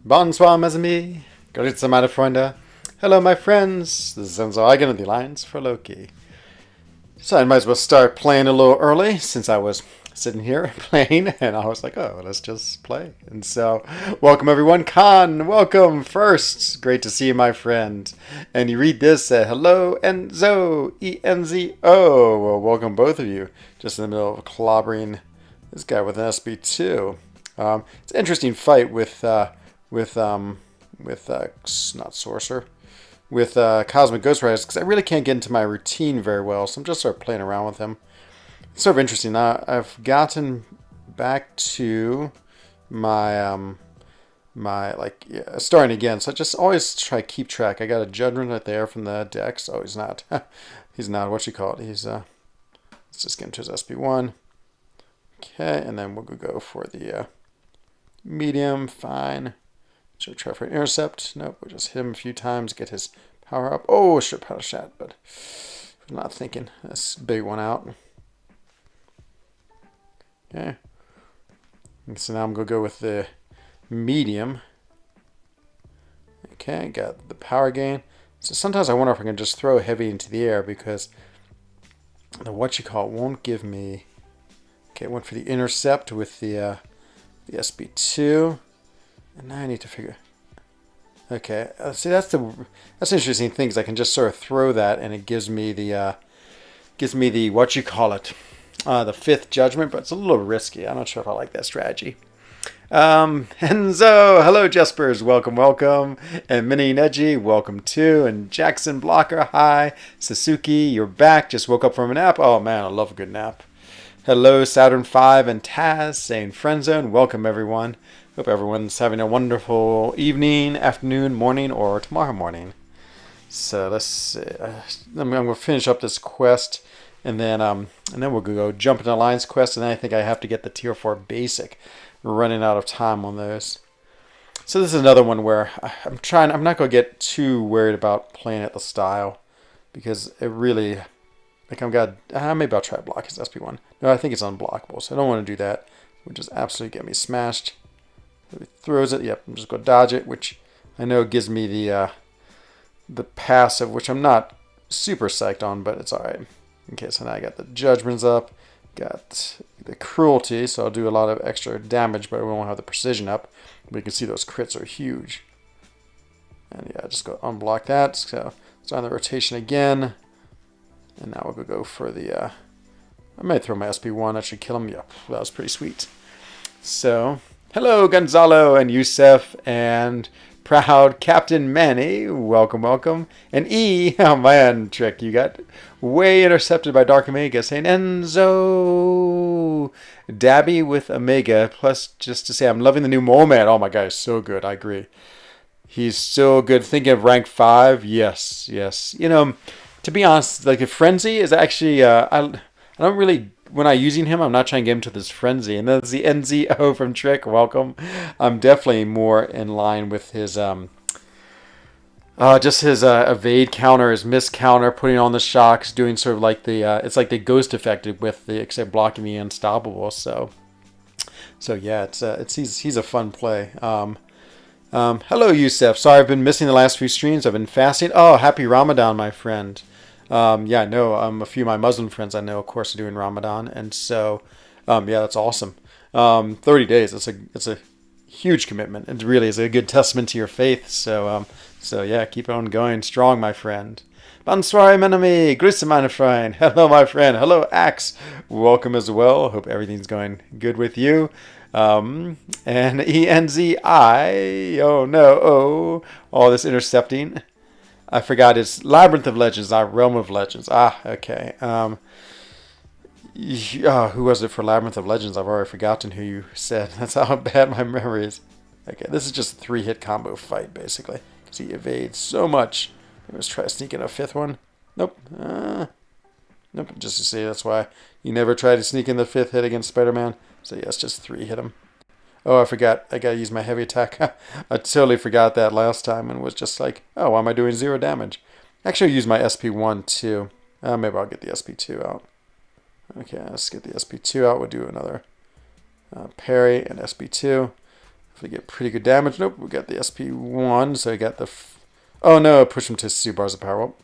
Bonsoir, mes amis. Grüezi, meine Freunde. Hello, my friends. This is frENZOne, the Alliance for Loki. So I might as well start playing a little early since I was sitting here playing, and I was like, oh, let's just play. And so, welcome everyone. Khan, welcome first. Great to see you, my friend. And you read this, hello, Enzo, E-N-Z-O. Well, welcome both of you. Just in the middle of clobbering this guy with an SB2. It's an interesting fight with not Sorcerer, with Cosmic Ghost Riders, because I really can't get into my routine very well, so I'm just sort of playing around with him. It's sort of interesting. I've gotten back to my starting again, so I just always try to keep track. I got a Judgment right there from the decks. Oh, he's not. He's not. What you call it? He's let's just get into his SB1. Okay, and then we'll go for the medium. Fine. Should we try for an intercept? Nope, we'll just hit him a few times, get his power up. Oh, should power shot, but I'm not thinking. That's a big one out. Okay. So now I'm going to go with the medium. Okay, got the power gain. So sometimes I wonder if I can just throw heavy into the air because the won't give me. Okay, went for the intercept with the SB2. And now I need to figure. Okay, see that's interesting thing is I can just sort of throw that and it gives me the the fifth judgment, but it's a little risky. I'm not sure if I like that strategy. Enzo, hello Jespers, welcome, and Mini Neji, welcome too, and Jackson Blocker, hi, Sasuke, you're back. Just woke up from a nap. Oh man, I love a good nap. Hello Saturn 5 and Taz saying frENZOne, welcome everyone. Hope everyone's having a wonderful evening, afternoon, morning, or tomorrow morning. So let's see. I'm going to finish up this quest, and then we'll go jump into Alliance quest, and then I think I have to get the Tier 4 basic. We're running out of time on those. So this is another one where I'm not going to get too worried about playing at the style, because it really, maybe I'll try block his SP1. No, I think it's unblockable, so I don't want to do that. It would just absolutely get me smashed. He throws it. Yep, I'm just going to dodge it, which I know gives me the passive, which I'm not super psyched on, but it's all right. Okay, so now I got the judgments up, got the cruelty, so I'll do a lot of extra damage, but I won't have the precision up. But you can see those crits are huge. And yeah, just go unblock that. So it's on the rotation again, and now we'll go for the. I might throw my SP1. That should kill him. Yep, that was pretty sweet. So. Hello, Gonzalo and Yusef and proud Captain Manny. Welcome. And E, oh man, Trick, you got way intercepted by Dark Omega saying Enzo. Dabby with Omega. Plus, just to say, I'm loving the new Mole Man. Oh my God, he's so good. I agree. He's so good. Thinking of rank 5. Yes. You know, to be honest, like a Frenzy is actually, I don't really. When I'm using him, I'm not trying to get him to this frenzy. And that's the NZO from Trick. Welcome. I'm definitely more in line with his just his evade counter, his miss counter, putting on the shocks, doing sort of like the it's like the ghost effect with the except blocking me unstoppable. So yeah, he's a fun play. Hello Yusef. Sorry I've been missing the last few streams. I've been fasting. Oh, happy Ramadan, my friend. Yeah, I know a few of my Muslim friends I know, of course, are doing Ramadan, and so yeah, that's awesome. 30 days, it's a huge commitment. It really is a good testament to your faith. So yeah, keep on going strong, my friend. Bonsoir, mon ami. Grüße, meine Freund. Hello, my friend. Hello, Axe. Welcome as well. Hope everything's going good with you. And ENZI. Oh no! All this intercepting. I forgot it's Labyrinth of Legends, not Realm of Legends. Ah, okay. Who was it for Labyrinth of Legends? I've already forgotten who you said. That's how bad my memory is. Okay, this is just a 3-hit combo fight, basically. Because he evades so much. Let's try to sneak in a 5th one. Nope. Nope, just to see, that's why you never try to sneak in the 5th hit against Spider-Man. So yes, just 3 hit him. Oh, I forgot. I gotta use my heavy attack. I totally forgot that last time and was just like, oh, why am I doing 0 damage? Actually, I'll use my SP1 too. Maybe I'll get the SP2 out. Okay, let's get the SP2 out. We'll do another parry and SP2. hopefully get pretty good damage. Nope, we got the SP1, so I got the... oh no, push him to 2 bars of power. Well,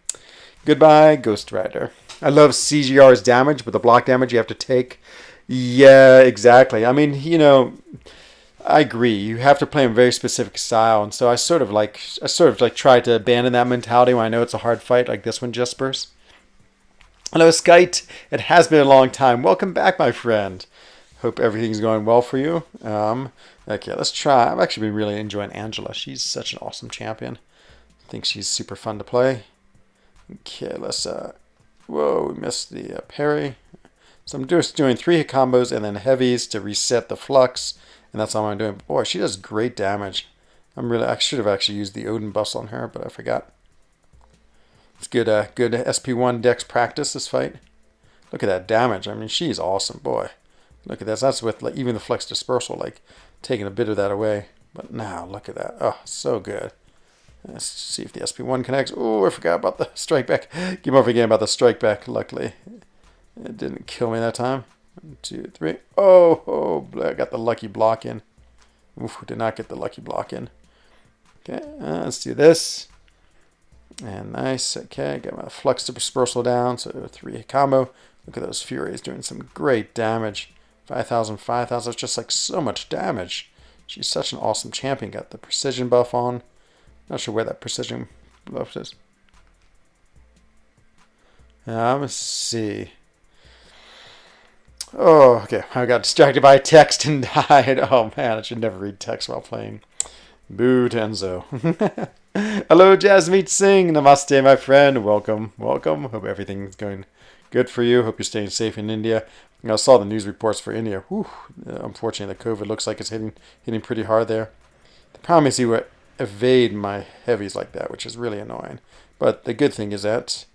goodbye, Ghost Rider. I love CGR's damage, but the block damage you have to take. Yeah, exactly. I mean, you know, I agree. You have to play in a very specific style, and so I sort of like try to abandon that mentality when I know it's a hard fight, like this one, Jespers. Hello, Skite. It has been a long time. Welcome back, my friend. Hope everything's going well for you. Okay, let's try. I've actually been really enjoying Angela. She's such an awesome champion. I think she's super fun to play. Okay, let's... whoa, we missed the parry. So I'm just doing 3 hit combos and then heavies to reset the flux. And that's all I'm doing. Boy, she does great damage. I should have actually used the Odin buffs on her, but I forgot. It's good good SP1 dex practice, this fight. Look at that damage. I mean, she's awesome, boy. Look at this. That's with like, even the flex dispersal, like taking a bit of that away. But now, look at that. Oh, so good. Let's see if the SP1 connects. Oh, I forgot about the strike back. Keep on forgetting about the strike back, luckily. It didn't kill me that time. 1, 2, 3. Oh, I got the lucky block in. Oof, did not get the lucky block in. Okay, let's do this. And nice. Okay, got my flux dispersal down. So 3 combo. Look at those Furies doing some great damage. 5,000, 5,000. It's just like so much damage. She's such an awesome champion. Got the precision buff on. Not sure where that precision buff is. Let's see. Oh, okay. I got distracted by a text and died. Oh man, I should never read text while playing. Boo, Tenzo. Hello, Jasmeet Singh. Namaste, my friend. Welcome. Welcome. Hope everything's going good for you. Hope you're staying safe in India. I saw the news reports for India. Whew. Unfortunately, the COVID looks like it's hitting pretty hard there. The problem is you would evade my heavies like that, which is really annoying. But the good thing is that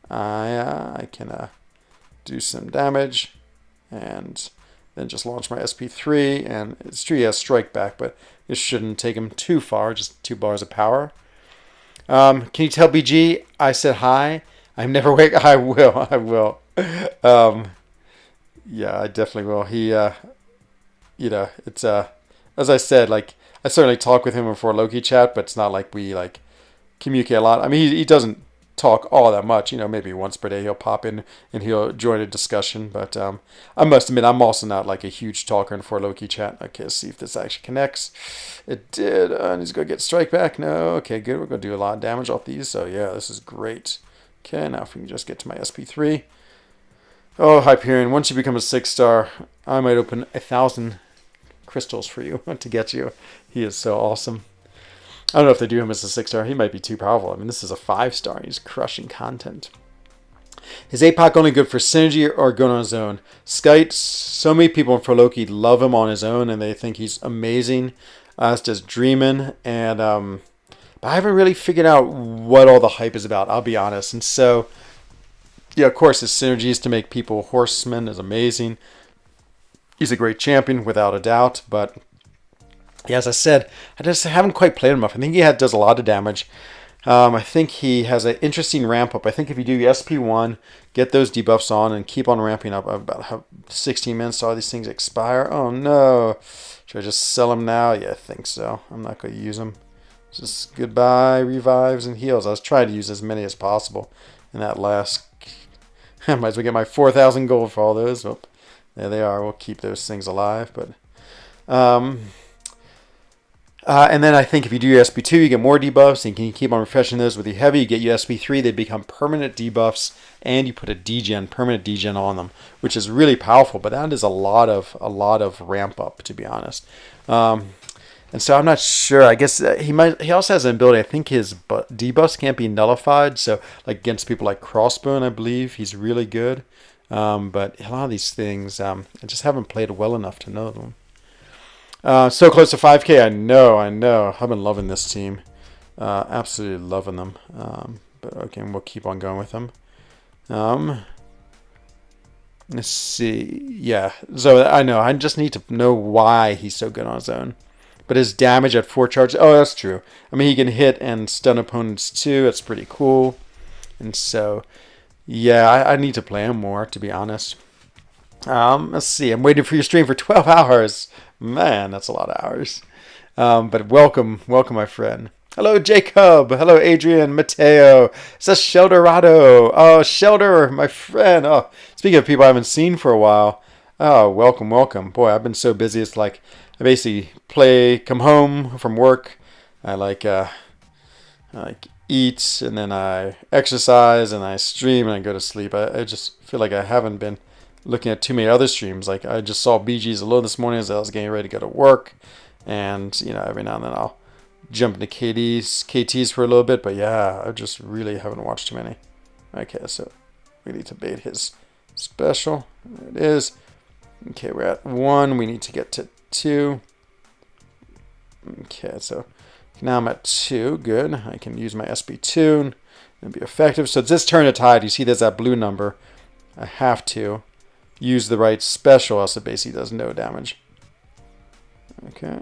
I can do some damage and then just launch my SP3. And it's true he has strike back, but it shouldn't take him too far, just 2 bars of power. Can you tell BG I said hi? I'm never wake. I will. I will. Yeah, I definitely will. He, you know, it's as I said, like I certainly talk with him before Loki chat, but it's not like we like communicate a lot. I mean, he doesn't talk all that much. You know, maybe once per day he'll pop in and he'll join a discussion. But I must admit, I'm also not like a huge talker in for Loki chat. Okay, let's see if this actually connects. It did. He's gonna get strike back. No. Okay, good. We're gonna do a lot of damage off these. So yeah, this is great. Okay, now if we can just get to my SP3. Oh, Hyperion, once you become a 6-star, I might open 1,000 crystals for you to get you. He is so awesome. I don't know if they do him as a 6-star. He might be too powerful. I mean, this is a 5-star. He's crushing content. Is APOC only good for synergy or good on his own? Skite, so many people for Loki love him on his own, and they think he's amazing. As does Dreamin', and but I haven't really figured out what all the hype is about, I'll be honest. And so, yeah, of course, his synergies to make people horsemen is amazing. He's a great champion, without a doubt. But, yeah, as I said, I just haven't quite played him enough. I think he does a lot of damage. I think he has an interesting ramp up. I think if you do SP1, get those debuffs on, and keep on ramping up, about 16 minutes till all these things expire. Oh, no. Should I just sell him now? Yeah, I think so. I'm not going to use him. Just goodbye, revives, and heals. I was trying to use as many as possible in that last... I might as well get my 4,000 gold for all those. Oh, there they are. We'll keep those things alive. But and then I think if you do your SP2, you get more debuffs, and you can keep on refreshing those with your heavy. You get your SP3, they become permanent debuffs, and you put a permanent degen on them, which is really powerful. But that is a lot of ramp up, to be honest. And so I'm not sure. I guess he also has an ability. I think his debuffs can't be nullified. So like against people like Crossbone, I believe he's really good. But a lot of these things, I just haven't played well enough to know them. So close to 5K. I know. I've been loving this team. Absolutely loving them. But okay, we'll keep on going with them. Let's see. Yeah. So I know. I just need to know why he's so good on his own. But his damage at 4 charges... Oh, that's true. I mean, he can hit and stun opponents too. That's pretty cool. And so, yeah, I need to play him more, to be honest. Let's see. I'm waiting for your stream for 12 hours. Man, that's a lot of hours. But welcome, my friend. Hello, Jacob. Hello, Adrian, Mateo. It's a Sheldorado. Oh, Shelder, my friend. Oh, speaking of people I haven't seen for a while. Oh, welcome. Boy, I've been so busy. It's like I basically come home from work. I like eat, and then I exercise, and I stream, and I go to sleep. I just feel like I haven't been looking at too many other streams. Like I just saw BG's alone this morning as I was getting ready to go to work, and every now and then I'll jump into KT's for a little bit. But yeah, I just really haven't watched too many. Okay, so we need to bait his special. There it is. Okay, we're at 1. We need to get to 2. Okay, so now I'm at 2. Good. I can use my SB tune and be effective. So it's this turn of tide. You see there's that blue number. I have to use the right special, else it basically does no damage. Okay.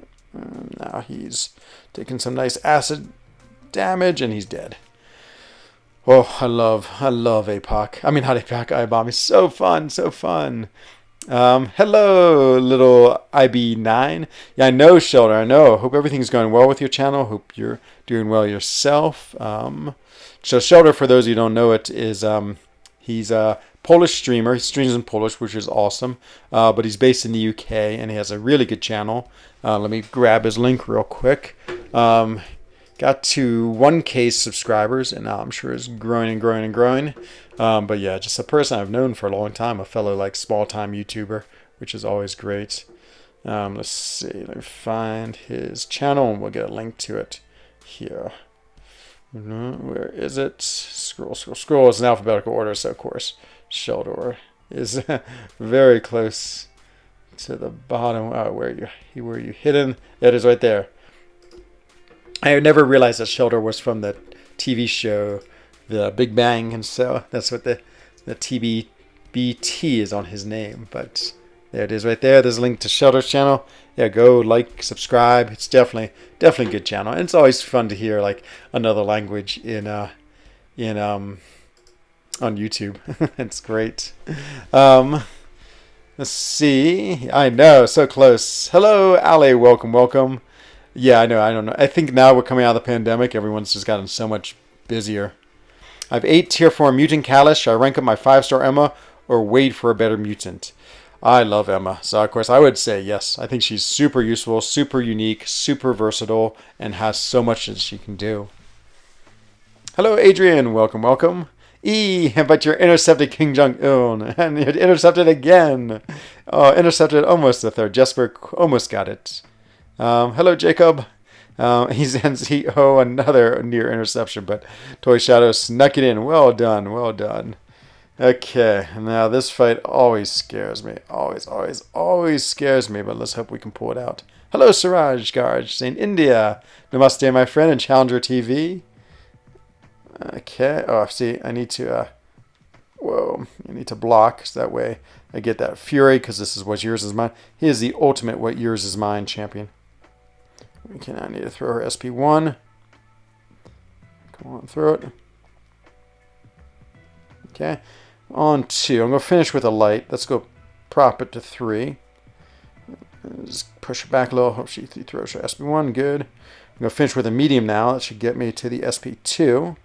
Now he's taking some nice acid damage, and he's dead. Oh, I love APOC. I mean, not APOC, iBomb. It's so fun. Hello, little IB9. Yeah, I know, Shelter. I know. Hope everything's going well with your channel. Hope you're doing well yourself. So Shelter, for those of you who don't know it, is he's a Polish streamer. He streams in Polish, which is awesome. But he's based in the UK, and he has a really good channel. Let me grab his link real quick. Got to 1K subscribers, and now I'm sure it's growing. But yeah, just a person I've known for a long time, a fellow like small-time YouTuber, which is always great. Let's see, let me find his channel, and we'll get a link to it here. Where is it? Scroll. It's in alphabetical order, so of course, Sheldor is very close to the bottom. Oh, where you hidden? It is right there. I never realized that Shelter was from the TV show The Big Bang, and so that's what the TBBT is on his name. But there it is right there. There's a link to Shelter's channel. Yeah, go like, subscribe. It's definitely a good channel, and it's always fun to hear like another language on YouTube. It's great. Let's see. I know, so close. Hello, Ali. Welcome. Yeah, I know. I don't know. I think now we're coming out of the pandemic. Everyone's just gotten so much busier. I have 8 tier 4 mutant Kalish. Should I rank up my 5-star Emma or wait for a better mutant? I love Emma. So, of course, I would say yes. I think she's super useful, super unique, super versatile, and has so much that she can do. Hello, Adrian. Welcome. But you're intercepted King Jong-un. And you're intercepted again. Oh, intercepted almost the third. Jesper almost got it. Hello, Jacob. He's another near interception, but Toy Shadow snuck it in. Well done. Okay, now this fight always scares me. Always scares me, but let's hope we can pull it out. Hello, Siraj Garj, saying India. Namaste, my friend, and Challenger TV. Okay, see, I need to, I need to block, so that way I get that Fury, because this is what's yours is mine. He is the ultimate what yours is mine champion. Okay, now I need to throw her SP1. Come on, throw it. Okay, on 2. I'm going to finish with a light. Let's go prop it to 3. Just push it back a little. Hope she throws her SP1. Good. I'm going to finish with a medium now. That should get me to the SP2.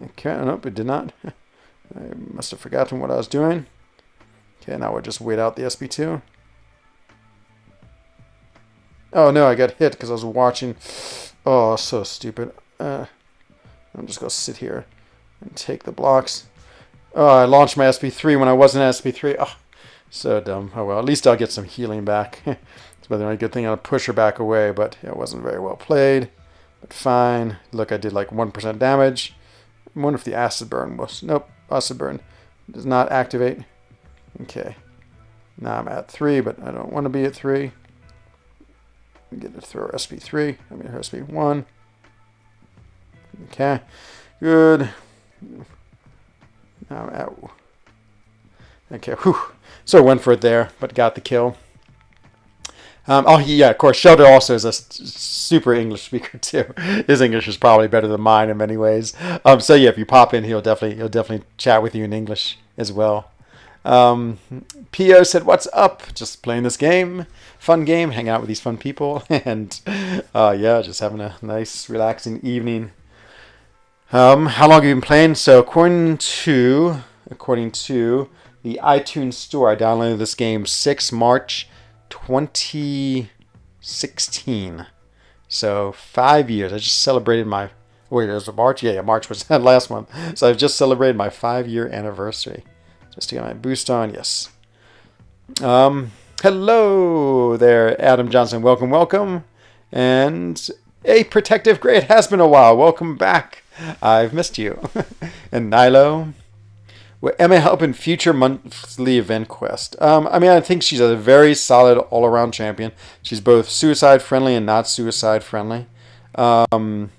Okay, nope, it did not. I must have forgotten what I was doing. Okay, now we'll just wait out the SP2. Oh no, I got hit because I was watching. Oh, so stupid. I'm just going to sit here and take the blocks. Oh, I launched my SP3 when I wasn't at SP3. Oh, so dumb. Oh well, at least I'll get some healing back. It's the only good thing. I'll push her back away, but it wasn't very well played. But fine. Look, I did like 1% damage. I wonder if the acid burn was... Nope, acid burn does not activate. Okay. Now I'm at 3, but I don't want to be at 3. Get to throw her SP3. I mean her SP1. Okay. Good. Now I'm at... Okay, whew. So I went for it there, but got the kill. Oh, yeah, of course, Shelter also is a super English speaker, too. His English is probably better than mine in many ways. So, yeah, if you pop in, he'll definitely chat with you in English as well. P.O. said, what's up? Just playing this game. Fun game. Hang out with these fun people. And yeah, just having a nice, relaxing evening. How long have you been playing? So according to the iTunes store, I downloaded this game 6 March 2016. So 5 years. I just celebrated my... Wait, it was March? Yeah, March was last month. So I've just celebrated my 5-year anniversary. Just to get my boost on, yes. Hello there, Adam Johnson. Welcome, welcome. And a protective gray, it has been a while. Welcome back. I've missed you. And Nilo. Will Emma help in future monthly event quest? I mean, I think she's a very solid all-around champion. She's both suicide-friendly and not suicide-friendly. You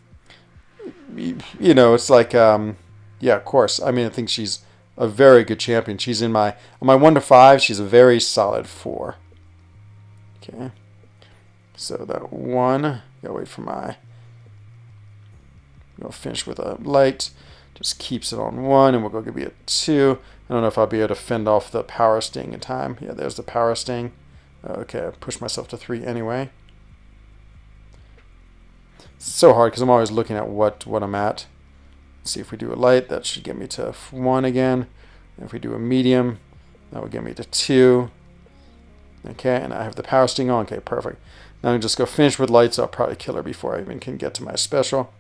know, it's like, yeah, of course. I mean, I think she's a very good champion. She's on my 1 to 5. She's a very solid 4. Okay. So that 1. Gotta wait for my. We'll finish with a light. Just keeps it on 1, and we'll go give me a 2. I don't know if I'll be able to fend off the power sting in time. Yeah, there's the power sting. Okay, I pushed myself to 3 anyway. It's so hard because I'm always looking at what I'm at. Let's see if we do a light. That should get me to 1 again. And if we do a medium, that will get me to 2. Okay, and I have the power sting on. Okay, perfect. Now I can just go finish with lights. I'll probably kill her before I even can get to my special.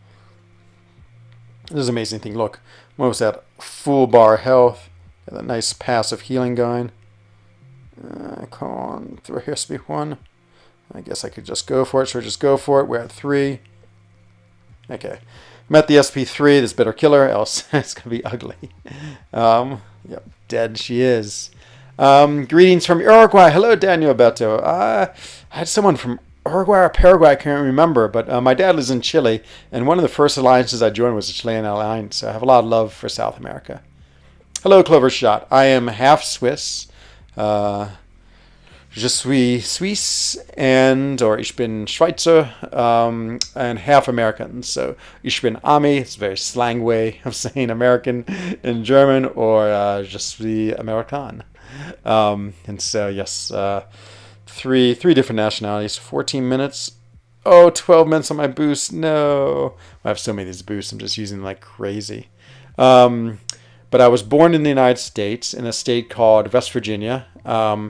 This is an amazing thing. Look, I'm almost at full bar health. Got a nice passive healing going. Come on, through here, SP1. I guess I could just go for it. Should I just go for it? We're at 3. Okay. I'm at the SP3. This better kill her, else it's going to be ugly. Yep, dead she is. Greetings from Uruguay. Hello, Daniel Beto. I had someone from Uruguay or Paraguay, I can't remember, but my dad lives in Chile, and one of the first alliances I joined was the Chilean Alliance, so I have a lot of love for South America. Hello, Clover Shot. I am half Swiss. Je suis Suisse, or ich bin Schweizer, and half American. So, ich bin Ami, it's a very slang way of saying American in German, or je suis American. And so, yes, three different nationalities, 14 minutes. Oh, 12 minutes on my boost. No. I have so many of these boosts. I'm just using them like crazy. But I was born in the United States in a state called West Virginia. I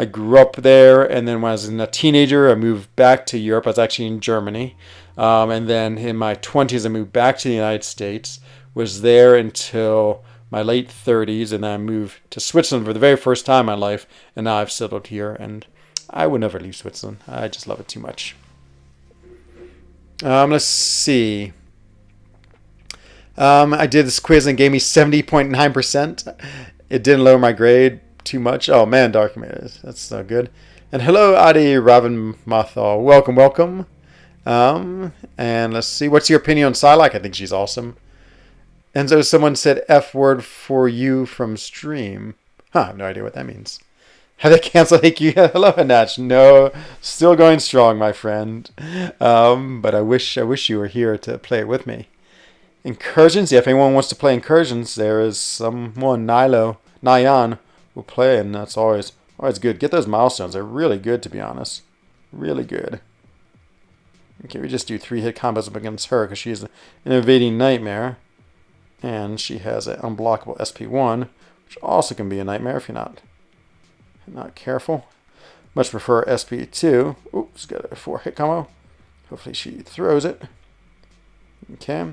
grew up there, and then when I was a teenager, I moved back to Europe. I was actually in Germany. And then in my 20s, I moved back to the United States, was there until my late 30s, and then I moved to Switzerland for the very first time in my life, and now I've settled here, and I would never leave Switzerland. I just love it too much. Let's see. I did this quiz and gave me 70.9%. It didn't lower my grade too much. Oh man, Dark Man, that's not good. And hello, Adi Raven Mathal. Welcome, welcome. And let's see, what's your opinion on Psylocke? I think she's awesome. And so someone said F word for you from stream. Huh, I have no idea what that means. How they cancel you? Hello, Hanach. No, still going strong, my friend. But I wish you were here to play it with me. Incursions. Yeah, if anyone wants to play Incursions, there is someone, Nyan, will play, and that's always good. Get those milestones. They're really good, to be honest. Really good. Okay, we just do 3-hit combos up against her because she's an invading nightmare. And she has an unblockable SP1, which also can be a nightmare if you're not careful. Much prefer SP2. Oops, got a 4-hit combo. Hopefully she throws it. Okay.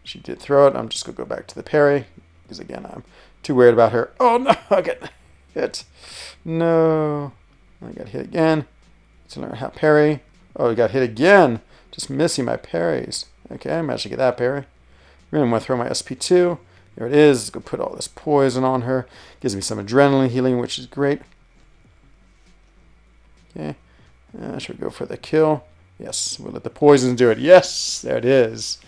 She did throw it. I'm just going to go back to the parry. Because again, I'm too worried about her. Oh no, I got hit. No. I got hit again. To learn how to parry. Oh, I got hit again. Just missing my parries. Okay, I managed to get that parry. Really want to throw my SP2. There it is. Let's go put all this poison on her. Gives me some adrenaline healing, which is great. Okay. Should we go for the kill? Yes, we'll let the poisons do it. Yes, there it is.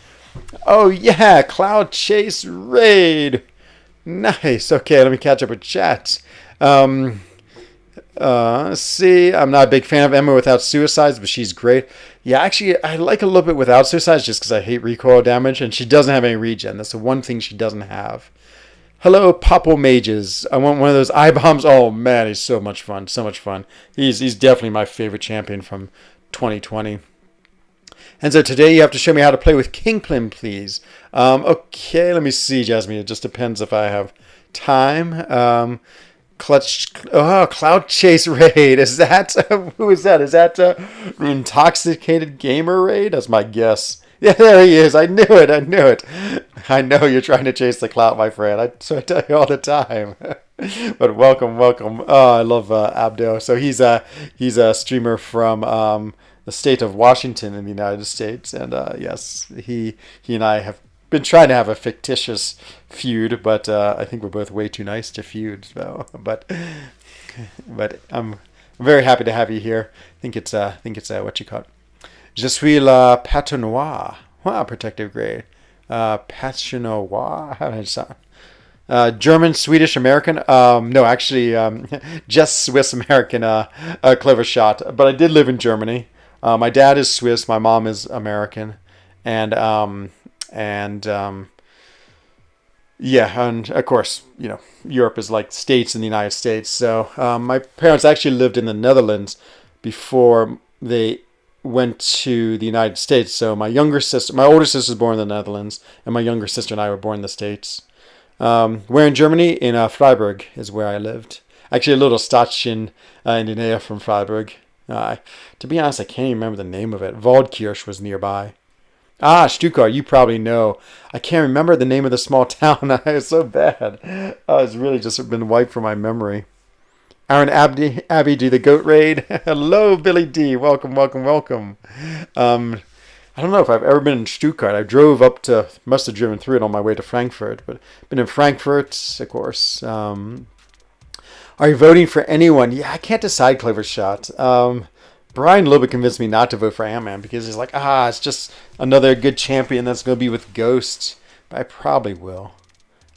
Oh yeah, Cloud Chase Raid. Nice. Okay, let me catch up with chat. Let's see. I'm not a big fan of Emma without suicides, but she's great. Yeah, actually, I like a little bit without suicides just because I hate recoil damage, and she doesn't have any regen. That's the one thing she doesn't have. Hello, Popple Mages. I want one of those eye bombs. Oh man, he's so much fun. So much fun. He's definitely my favorite champion from 2020. And so today you have to show me how to play with Kingpin, please. Okay, let me see, Jasmine. It just depends if I have time. Cloud Chase Raid. Is that who is that? Is that Intoxicated Gamer Raid? That's my guess. Yeah, there he is. I knew it. I know you're trying to chase the clout, my friend. I tell you all the time. But welcome. Oh, I love Abdo. So he's a streamer from the state of Washington in the United States, and yes, he and I have been trying to have a fictitious feud, but I think we're both way too nice to feud. So, but I'm very happy to have you here. I think it's what you call it. Je suis la patinoire. Wow, protective grade. Patinoire. How did I sound? German, Swedish, American. No, actually, just Swiss American. Clever shot. But I did live in Germany. My dad is Swiss. My mom is American, and yeah, and of course, Europe is like states in the United States. So my parents actually lived in the Netherlands before they went to the United States. So my older sister was born in the Netherlands, and my younger sister and I were born in the States. Where in Germany? In Freiburg is where I lived. Actually, a little Stadtchen in the nähe from Freiburg. To be honest, I can't even remember the name of it. Waldkirch was nearby. Stuttgart, you probably know. I can't remember the name of the small town. It's so bad. It's really just been wiped from my memory. Aaron Abbey, do the goat raid. Hello, Billy D. Welcome. I don't know if I've ever been in Stuttgart. I must have driven through it on my way to Frankfurt, but been in Frankfurt, of course. Are you voting for anyone? Yeah, I can't decide, Clever Shot. Brian a little bit convinced me not to vote for Ant-Man because he's like, it's just another good champion that's going to be with Ghost. But I probably will.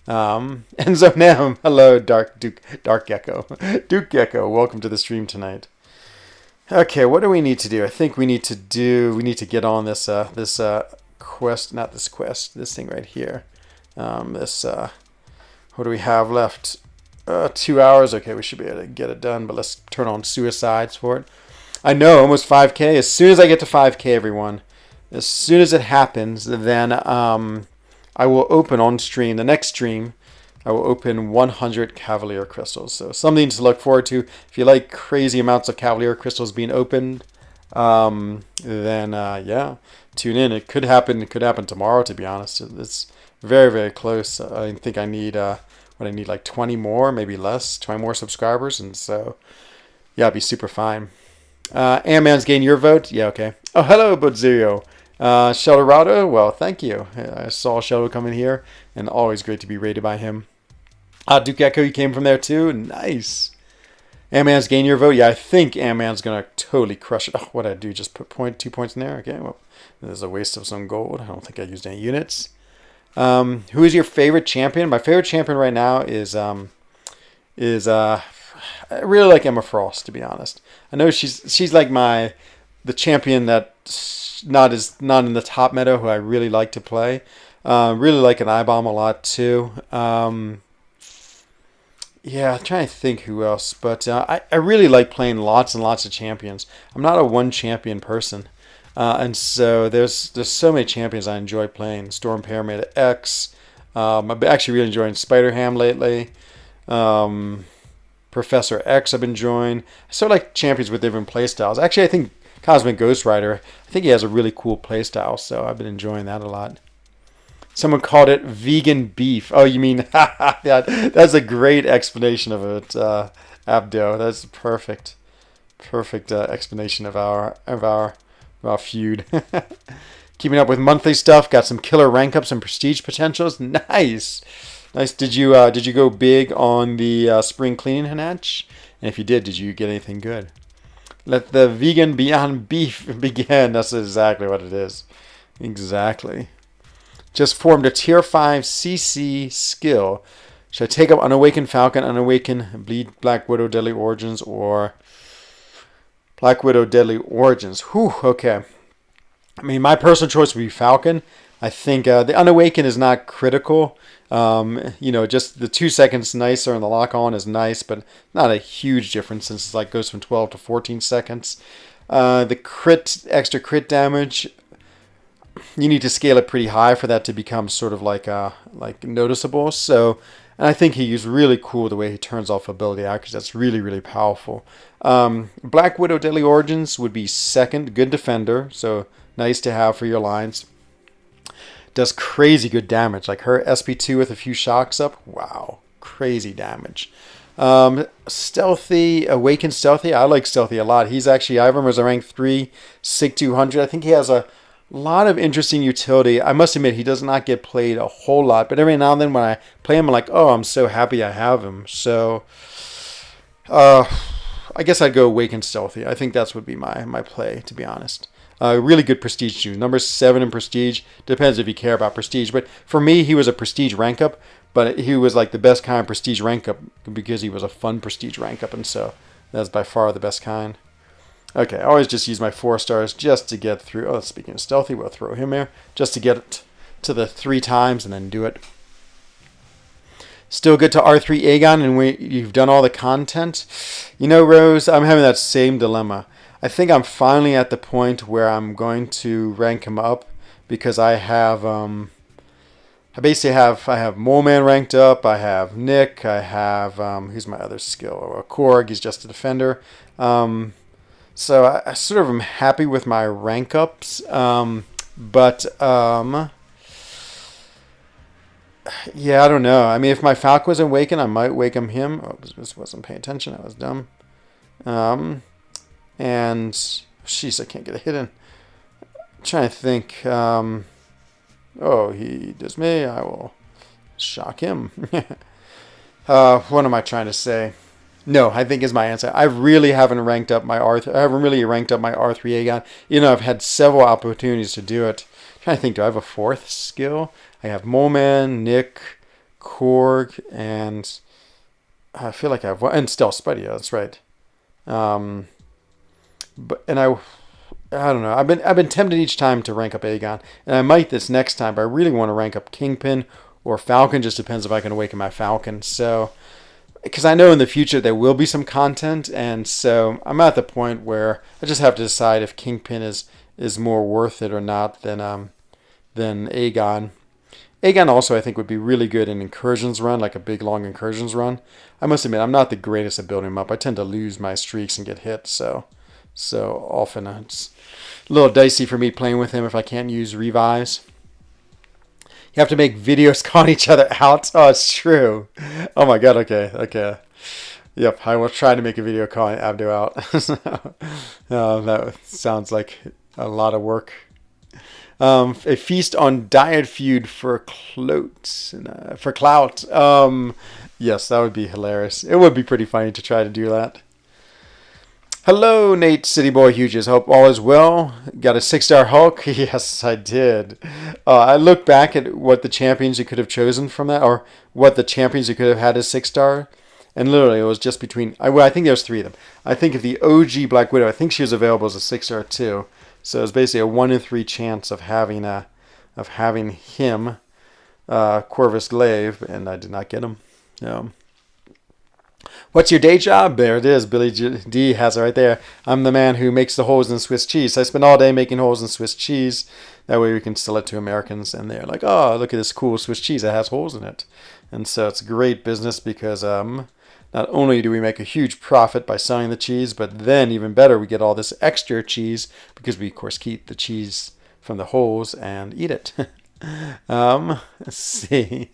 And so now, hello, Dark Gecko. Duke Gecko, welcome to the stream tonight. Okay, what do we need to do? I think we need to get on this quest, not this quest, this thing right here. What do we have left? 2 hours. Okay, we should be able to get it done, but let's turn on suicides for it. I know, almost 5K. As soon as I get to 5K, everyone, as soon as it happens, then I will open on stream. The next stream, I will open 100 Cavalier Crystals. So something to look forward to. If you like crazy amounts of Cavalier Crystals being opened, then yeah, tune in. It could happen. It could happen tomorrow. To be honest, it's very, very close. I think I need like 20 more, maybe less, 20 more subscribers, and so yeah, it'd be super fine. Ant-Man's gain your vote. Yeah, okay. Oh, hello, Bodzio. Sheldorado, well, thank you. I saw Sheldor come in here, and always great to be rated by him. Duke Echo, you came from there too. Nice. Ant-Man's gain your vote. Yeah, I think Ant-Man's going to totally crush it. Oh, what did I do? Just put 2 points in there? Okay, well, there's a waste of some gold. I don't think I used any units. Who is your favorite champion? My favorite champion right now is I really like Emma Frost, to be honest. I know she's like the champion that's not in the top meta who I really like to play. Really like an I-Bomb a lot too. Yeah, I'm trying to think who else, but I really like playing lots and lots of champions. I'm not a one champion person, and so there's so many champions I enjoy playing. Storm Pyramid X. I've been actually really enjoying Spider-Ham lately. Professor X I've been enjoying. I sort of like champions with different playstyles. Actually, I think Cosmic Ghost Rider, I think he has a really cool playstyle, so I've been enjoying that a lot. Someone called it vegan beef. Oh, you mean, that's a great explanation of it, Abdo. That's perfect explanation of our feud. Keeping up with monthly stuff. Got some killer rank ups and prestige potentials. Nice. Did you go big on the spring cleaning, Hanach? And if you did you get anything good? Let the vegan beyond beef begin. That's exactly what it is. Exactly. Just formed a tier 5 CC skill. Should I take up Unawakened Falcon, Unawakened Bleed Black Widow Deadly Origins, or Black Widow Deadly Origins? Whew, okay. I mean, my personal choice would be Falcon. I think the unawaken is not critical. Just the 2 seconds nicer and the lock on is nice, but not a huge difference since it's like goes from 12 to 14 seconds. The extra crit damage, you need to scale it pretty high for that to become sort of like noticeable. So, and I think he's really cool the way he turns off ability out, because that's really, really powerful. Black Widow Deadly Origins would be second, good defender, so nice to have for your lines. Does crazy good damage, like her SP2 with a few shocks up. Wow, crazy damage. Stealthy, Awakened Stealthy. I like Stealthy a lot. I have him as a rank 3, SIG 200. I think he has a lot of interesting utility. I must admit, he does not get played a whole lot, but every now and then when I play him, I'm like, oh, I'm so happy I have him. So, I guess I'd go Awakened Stealthy. I think that's would be my play, to be honest. Really good prestige too. Number 7 in prestige. Depends if you care about prestige. But for me, he was a prestige rank up. But he was like the best kind of prestige rank up because he was a fun prestige rank up. And so that's by far the best kind. Okay, I always just use my 4 stars just to get through. Oh, speaking of stealthy, we'll throw him there. Just to get it to the 3 times and then do it. Still good to R3 Aegon, and you've done all the content. You know, Rose, I'm having that same dilemma. I think I'm finally at the point where I'm going to rank him up, because I have I have Mole Man ranked up, I have Nick, I have who's my other skill? Korg, he's just a defender. So I sort of am happy with my rank ups, but yeah, I don't know. I mean, if my Falcon was awakened, I might wake him. Oh, just wasn't paying attention. I was dumb. And, jeez, I can't get a hit in. I'm trying to think. Oh, he does me. I will shock him. What am I trying to say? No, I think is my answer. I really haven't ranked up my R3. I haven't really ranked up my R3 Aegon. You know, I've had several opportunities to do it. I'm trying to think, do I have a 4th skill? I have Mole Man, Nick, Korg, and I feel like I have one. And Stealth Spidey, yeah, that's right. I don't know. I've been tempted each time to rank up Aegon, and I might this next time, but I really want to rank up Kingpin or Falcon. Just depends if I can awaken my Falcon. So, because I know in the future there will be some content, and so I'm at the point where I just have to decide if Kingpin is more worth it or not than Aegon. Aegon also, I think, would be really good in incursions run, like a big, long incursions run. I must admit, I'm not the greatest at building him up. I tend to lose my streaks and get hit, so often it's a little dicey for me playing with him if I can't use revives. You have to make videos calling each other out. Oh, it's true. Oh my god, okay. Yep, I will try to make a video calling Abdo out. That sounds like a lot of work. A feast on diet feud for clout. Yes, that would be hilarious. It would be pretty funny to try to do that. Hello, Nate City Boy Huges. Hope all is well. Got a 6-star Hulk? Yes, I did. I look back at what the champions you could have chosen from that, or what the champions you could have had as 6-star, and literally it was just between. I think there was 3 of them. I think if the OG Black Widow, I think she was available as a 6-star too. So it's basically a 1 in 3 chance of having him, Corvus Glaive, and I did not get him. What's your day job? There it is. Billy D has it right there. I'm the man who makes the holes in Swiss cheese. So I spend all day making holes in Swiss cheese. That way we can sell it to Americans, and they're like, oh, look at this cool Swiss cheese that has holes in it. And so it's great business because not only do we make a huge profit by selling the cheese, but then even better, we get all this extra cheese because we, of course, keep the cheese from the holes and eat it. Let's see.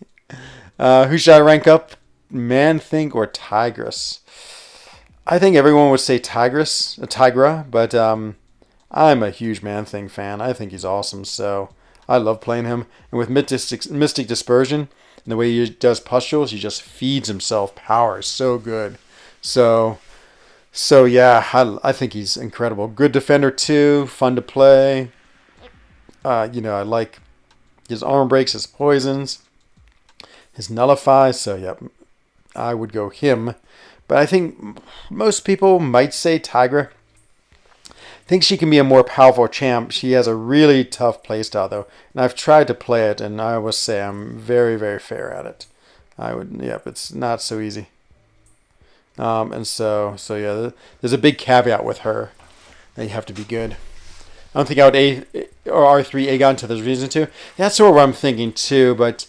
Who should I rank up? Man Thing or Tigress? I think everyone would say Tigra, but I'm a huge Man Thing fan. I think he's awesome, so I love playing him. And with Mystic Dispersion, and the way he does pustules, he just feeds himself power. So good. So yeah, I think he's incredible. Good defender too. Fun to play. I like his armor breaks, his poisons, his nullifies. So yeah, I would go him. But I think most people might say Tigra. think she can be a more powerful champ. She has a really tough playstyle though, and I've tried to play it, and I will say I'm very, very fair at it. Yep, it's not so easy. And so yeah, there's a big caveat with her that you have to be good. I don't think I would R3 Aegon to there's reason to. That's sort of what I'm thinking too, but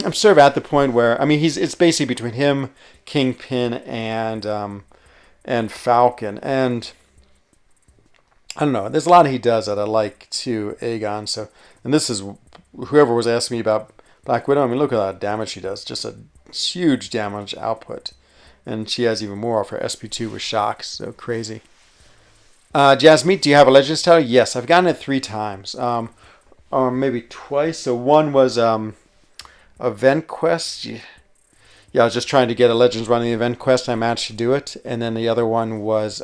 I'm sort of at the point where it's basically between him, Kingpin, and Falcon, and I don't know. There's a lot he does that I like too, Aegon. So, and this is whoever was asking me about Black Widow. I mean, look at that damage she does. Just a huge damage output, and she has even more of her SP2 with shocks. So crazy. Jasmeet, do you have a Legends title? Yes, I've gotten it 3 times, or maybe twice. So one was Event Quest. Yeah, I was just trying to get a Legends run in the Event Quest. I managed to do it, and then the other one was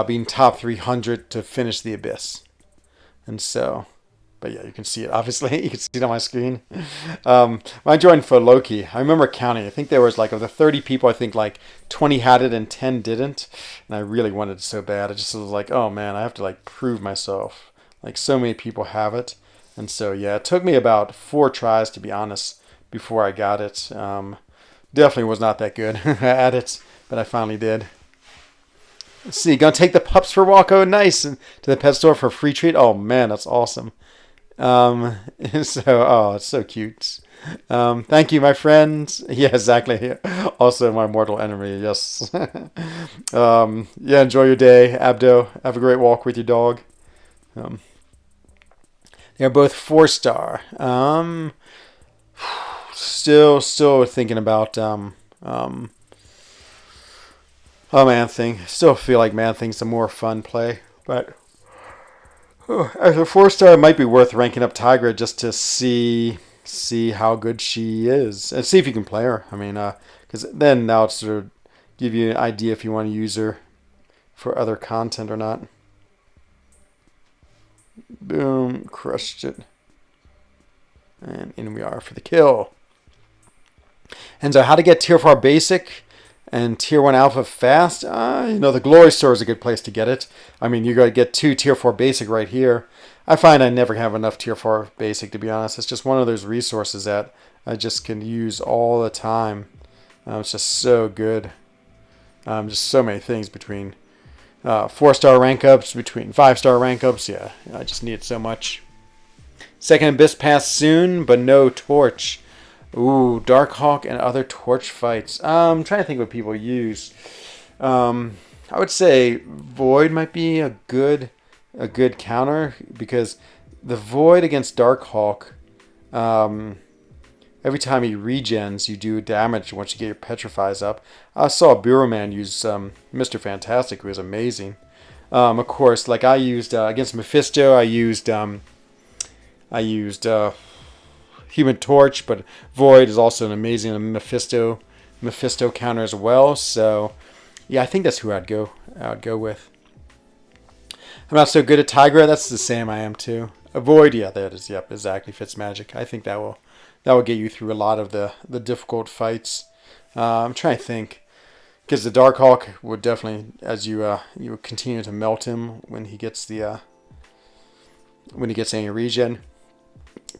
being top 300 to finish the Abyss. And so, but yeah, you can see it. Obviously, you can see it on my screen. When I joined for Loki, I remember counting. I think there was like of the 30 people, I think like 20 had it and 10 didn't. And I really wanted it so bad. I just was like, oh man, I have to like prove myself. Like so many people have it. And so yeah, it took me about 4 tries to be honest before I got it. Definitely was not that good at it, but I finally did. Let's see, gonna take the pups for a walk. Oh, nice. And to the pet store for a free treat. Oh man, that's awesome. It's so cute. Thank you, my friend. Yeah, exactly. Also, my mortal enemy. Yes. Yeah, enjoy your day, Abdo. Have a great walk with your dog. They're both 4-star. Still thinking about Man-Thing. Still feel like Man-Thing's a more fun play, but as a 4-star, it might be worth ranking up Tigra just to see how good she is and see if you can play her. I mean, because then now it's sort of give you an idea if you want to use her for other content or not. Boom, crushed it, and in we are for the kill. And so, how to get tier 4 basic and tier 1 alpha fast? The Glory Store is a good place to get it. I mean, you got to get 2 tier 4 basic right here. I find I never have enough tier 4 basic, to be honest. It's just one of those resources that I just can use all the time. It's just so good. Just so many things between 4-star rank ups, between 5-star rank ups. Yeah, I just need it so much. Second Abyss pass soon, but no torch. Ooh, Darkhawk and other torch fights. I'm trying to think what people use. I would say Void might be a good counter because the Void against Darkhawk, every time he regens, you do damage once you get your Petrifies up. I saw Bureau Man use Mr. Fantastic, who was amazing. Of course, like I used against Mephisto, I used Human Torch, but Void is also an amazing Mephisto counter as well. So yeah, I think that's who I'd go with. I'm not so good at Tigra. That's the same I am too. Void, yeah, that is, yep, exactly fits magic. I think that will get you through a lot of the difficult fights. I'm trying to think, because the Darkhawk would definitely, as you continue to melt him when he gets any regen.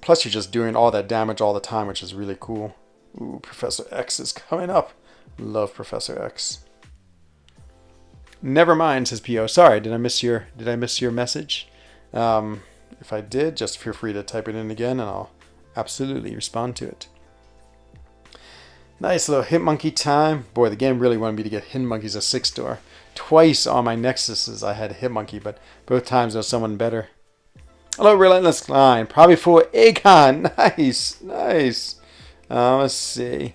Plus, you're just doing all that damage all the time, which is really cool. Ooh, Professor X is coming up. Love Professor X. Never mind, says P.O. Sorry, did I miss your message? If I did, just feel free to type it in again, and I'll absolutely respond to it. Nice little Hitmonkey time. Boy, the game really wanted me to get Hitmonkeys a 6-star. Twice on my Nexuses I had Hitmonkey, but both times there was someone better. Hello, Relentless Klein. Probably for Akon. Nice. Let's see.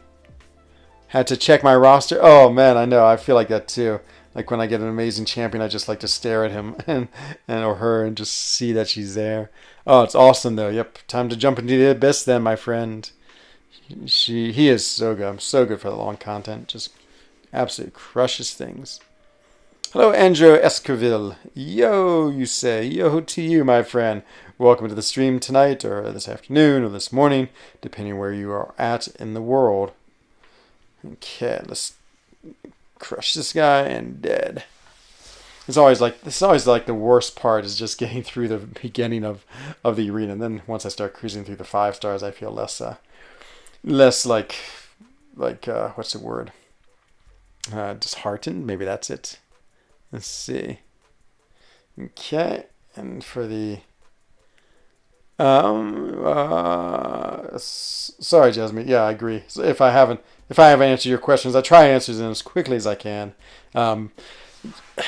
Had to check my roster. Oh, man, I know. I feel like that, too. Like, when I get an amazing champion, I just like to stare at him or her and just see that she's there. Oh, it's awesome, though. Yep. Time to jump into the abyss then, my friend. He is so good. I'm so good for the long content. Just absolutely crushes things. Hello, Andrew Escoville. Yo, you say. Yo to you, my friend. Welcome to the stream tonight, or this afternoon, or this morning, depending where you are at in the world. Okay, let's crush this guy and dead. It's always like this is always like the worst part is just getting through the beginning of the arena. And then once I start cruising through the 5 stars, I feel less like what's the word? Disheartened. Maybe that's it. Let's see. Okay, and for the sorry, Jasmine. Yeah, I agree. So if I haven't answered your questions, I try to answer them as quickly as I can.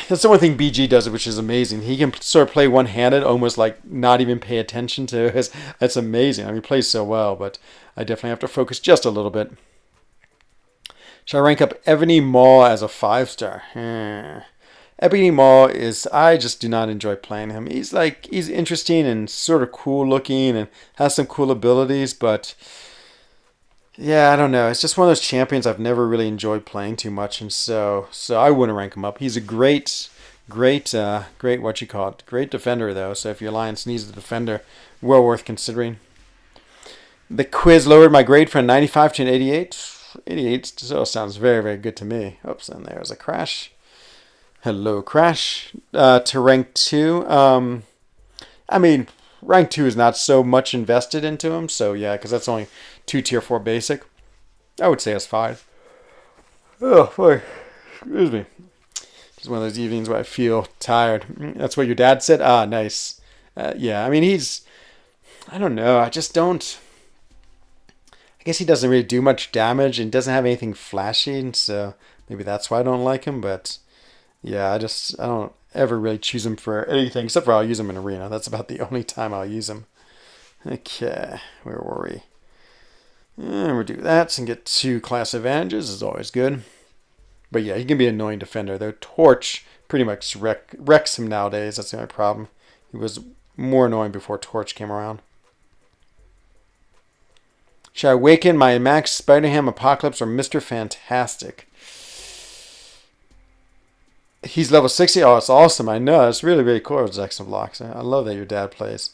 That's the one thing BG does, which is amazing. He can sort of play one-handed, almost like not even pay attention to his. That's amazing. I mean, he plays so well, but I definitely have to focus just a little bit. Should I rank up Ebony Maw as a 5-star? Ebony Maw is, I just do not enjoy playing him. He's interesting and sort of cool looking and has some cool abilities, but yeah, I don't know. It's just one of those champions I've never really enjoyed playing too much, and so I wouldn't rank him up. He's a great great defender though. So if your alliance needs a defender, well worth considering. The quiz lowered my grade from 95 to an 88. 88 still sounds very, very good to me. Oops, and there's a crash. Hello, crash. To rank 2. I mean, rank 2 is not so much invested into him, so yeah, because that's only 2 tier 4 basic. I would say it's 5. Oh, boy. Excuse me. It's one of those evenings where I feel tired. That's what your dad said? Ah, nice. Yeah, I mean, I don't know. I just don't. I guess he doesn't really do much damage and doesn't have anything flashy, so maybe that's why I don't like him, but yeah, I don't ever really choose him for anything, except for I'll use him in arena. That's about the only time I'll use him. Okay, where were we? And we'll do that and get 2 class advantages is always good. But yeah, he can be an annoying defender, though. Torch pretty much wrecks him nowadays. That's the only problem. He was more annoying before Torch came around. Should I awaken my Max Spider-Ham, Apocalypse, or Mr. Fantastic? He's level 60. Oh, it's awesome. I know. It's really, really cool with Jackson Blocks. I love that your dad plays.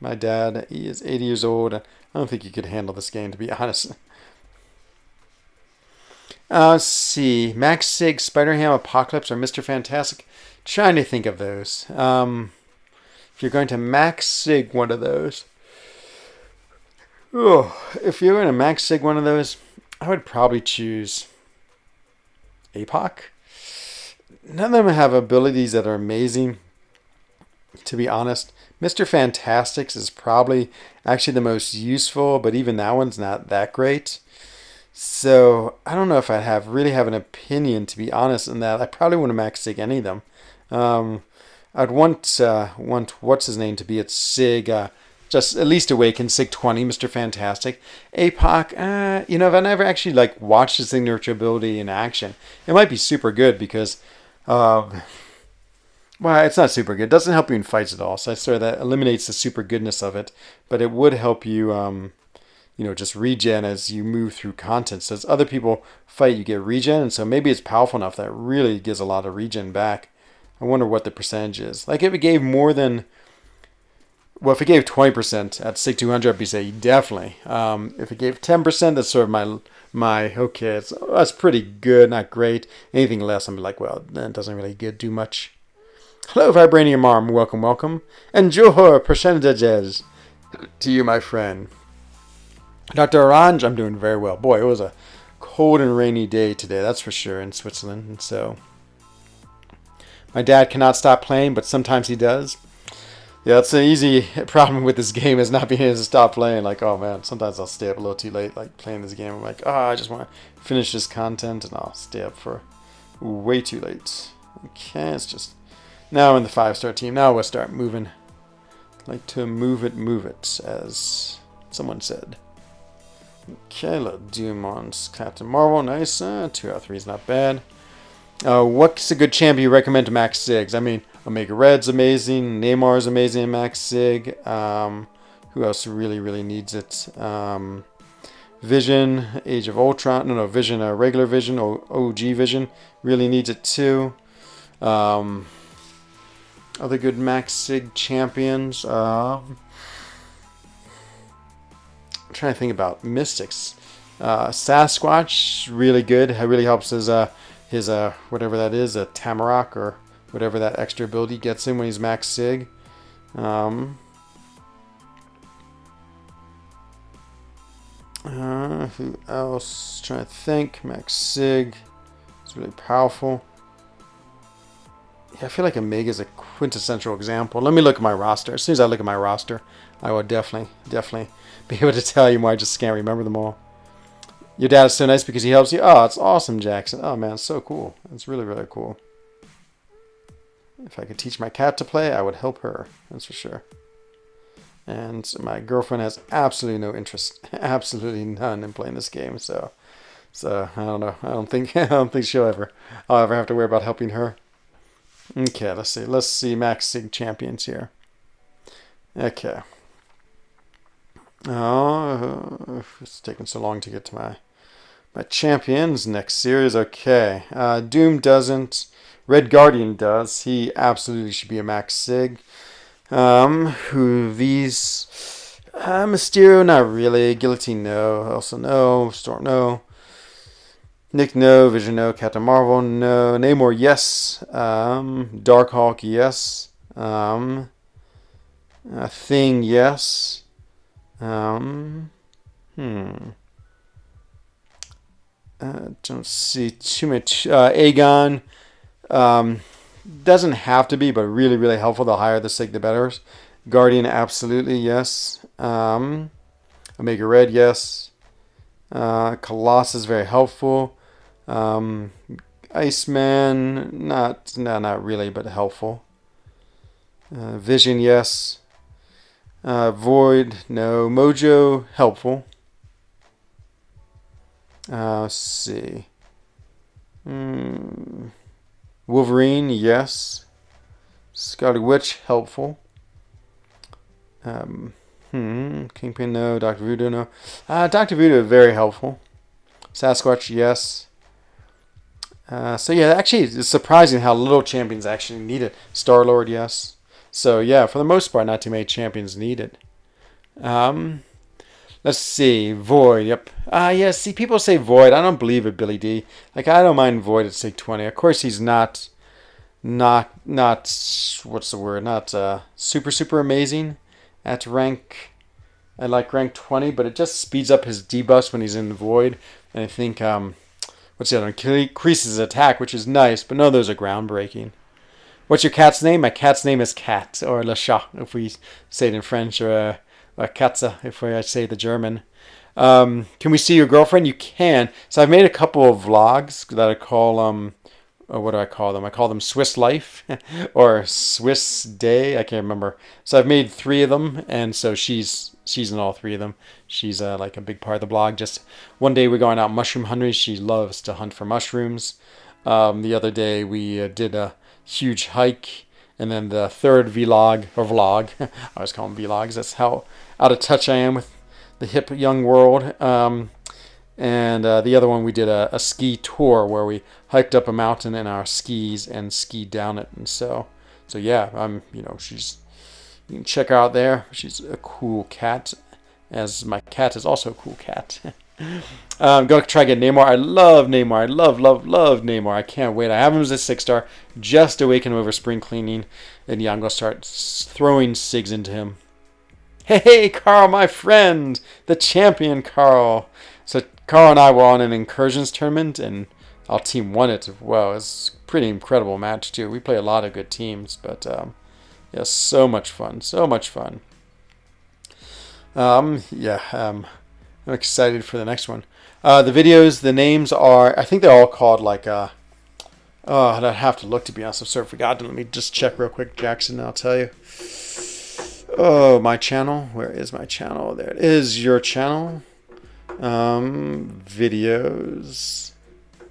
My dad, he is 80 years old. I don't think he could handle this game, to be honest. Let's see. Max Sig, Spider-Ham, Apocalypse, or Mr. Fantastic? Trying to think of those. If you're going to Max Sig one of those. If you're going to Max Sig one of those, I would probably choose APOC. None of them have abilities that are amazing, to be honest. Mr. Fantastics is probably actually the most useful, but even that one's not that great. So I don't know if I really have an opinion, to be honest, in that. I probably wouldn't max Sig any of them. I'd want what's his name to be at Sig, just at least awaken Sig 20, Mr. Fantastic. APOC, if I never actually watched his signature ability in action, it might be super good because, well, it's not super good. It doesn't help you in fights at all. So I swear that eliminates the super goodness of it, but it would help you, just regen as you move through content. So as other people fight, you get regen, and so maybe it's powerful enough that it really gives a lot of regen back. I wonder what the percentage is. Like if it gave more than, well, if it gave 20% at Sig 200, I'd be saying definitely. If it gave 10%, that's sort of my okay, that's pretty good, not great. Anything less, I'm like, well, that doesn't really do much. Hello, Vibranium Arm. Welcome, welcome. And Johor percentages to you, my friend. Dr. Orange, I'm doing very well. Boy, it was a cold and rainy day today, that's for sure, in Switzerland. And so, my dad cannot stop playing, but sometimes he does. Yeah, that's an easy problem with this game, is not being able to stop playing. Like, oh man, sometimes I'll stay up a little too late, playing this game. I'm like, I just want to finish this content, and I'll stay up for way too late. Okay, it's just, now in the 5-star team, now we'll start moving. Like to move it, as someone said. Okay, let's do Mon's Captain Marvel. Nice. 2 out of 3 is not bad. What's a good champion you recommend to Max Sigs? I mean, Omega Red's amazing. Neymar's amazing in Max Sig. Who else really, really needs it? Vision, Age of Ultron. No, Vision, regular Vision, OG Vision really needs it too. Other good Max Sig champions. I'm trying to think about Mystics. Sasquatch, really good. It really helps his whatever that is, a Tamarack or whatever that extra ability gets him when he's max sig. Who else? Trying to think. Max sig. It's really powerful. Yeah, I feel like Omega is a quintessential example. Let me look at my roster. As soon as I look at my roster, I will definitely be able to tell you more. I just can't remember them all. Your dad is so nice because he helps you. Oh, it's awesome, Jackson. Oh, man, it's so cool. It's really, really cool. If I could teach my cat to play, I would help her. That's for sure. And my girlfriend has absolutely no interest, absolutely none in playing this game. So I don't know. I don't think I'll ever have to worry about helping her. Okay, let's see. Let's see Max Sig champions here. Okay. Oh, it's taking so long to get to my champions next series. Okay. Doom doesn't. Red Guardian does. He absolutely should be a Max Sig. Who these? Mysterio, not really. Guillotine, no. Also, no. Storm, no. Nick, no. Vision, no. Captain Marvel, no. Namor, yes. Darkhawk, yes. Thing, yes. Don't see too much. Aegon, doesn't have to be, but really, really helpful. The higher the sig, the better. Guardian, absolutely, yes. Omega Red, yes. Colossus, very helpful. Iceman, not really, but helpful. Vision, yes. Void, no. Mojo, helpful. Let's see. Wolverine, yes. Scarlet Witch, helpful. Kingpin, no. Dr. Voodoo, no. Dr. Voodoo, very helpful. Sasquatch, yes. So yeah, actually, it's surprising how little champions actually need it. Star-Lord, yes. So yeah, for the most part, not too many champions needed. Let's see. Void, yep. Yeah, see, people say Void. I don't believe it, Billy D. Like, I don't mind Void at sig 20. Of course, he's not, what's the word? Not super amazing at rank, at like rank 20, but it just speeds up his debuffs when he's in the Void. And I think, what's the other one? Increases his attack, which is nice, but none of those are groundbreaking. What's your cat's name? My cat's name is Cat, or Le Chat, if we say it in French, or Katze, if I say the German. Can we see your girlfriend? You can. So I've made a couple of vlogs that I call, what do I call them? I call them Swiss Life, or Swiss Day, I can't remember. So I've made 3 of them, and so she's in all 3 of them. She's like a big part of the blog. Just one day we're going out mushroom hunting. She loves to hunt for mushrooms. The other day we did a huge hike, and then the third vlog, I always call them vlogs, that's how out of touch I am with the hip young world. And the other one we did a ski tour where we hiked up a mountain in our skis and skied down it. And so yeah, you can check her out there. She's a cool cat, as my cat is also a cool cat. Go try to get Namor. I love Namor. I love Namor. I can't wait. I have him as a 6-star. Just awaken him over spring cleaning. And yeah, I'm going to start throwing SIGs into him. Hey, Carl, my friend. The champion, Carl. So Carl and I were on an incursions tournament, and our team won it. Well, it's a pretty incredible match, too. We play a lot of good teams, but yeah, so much fun. So much fun. I'm excited for the next one. The videos, the names are, I think they're all called like, I'd have to look, to be honest. I've sort of forgotten. Let me just check real quick, Jackson, and I'll tell you. Oh, my channel. Where is my channel? There it is, your channel. Videos.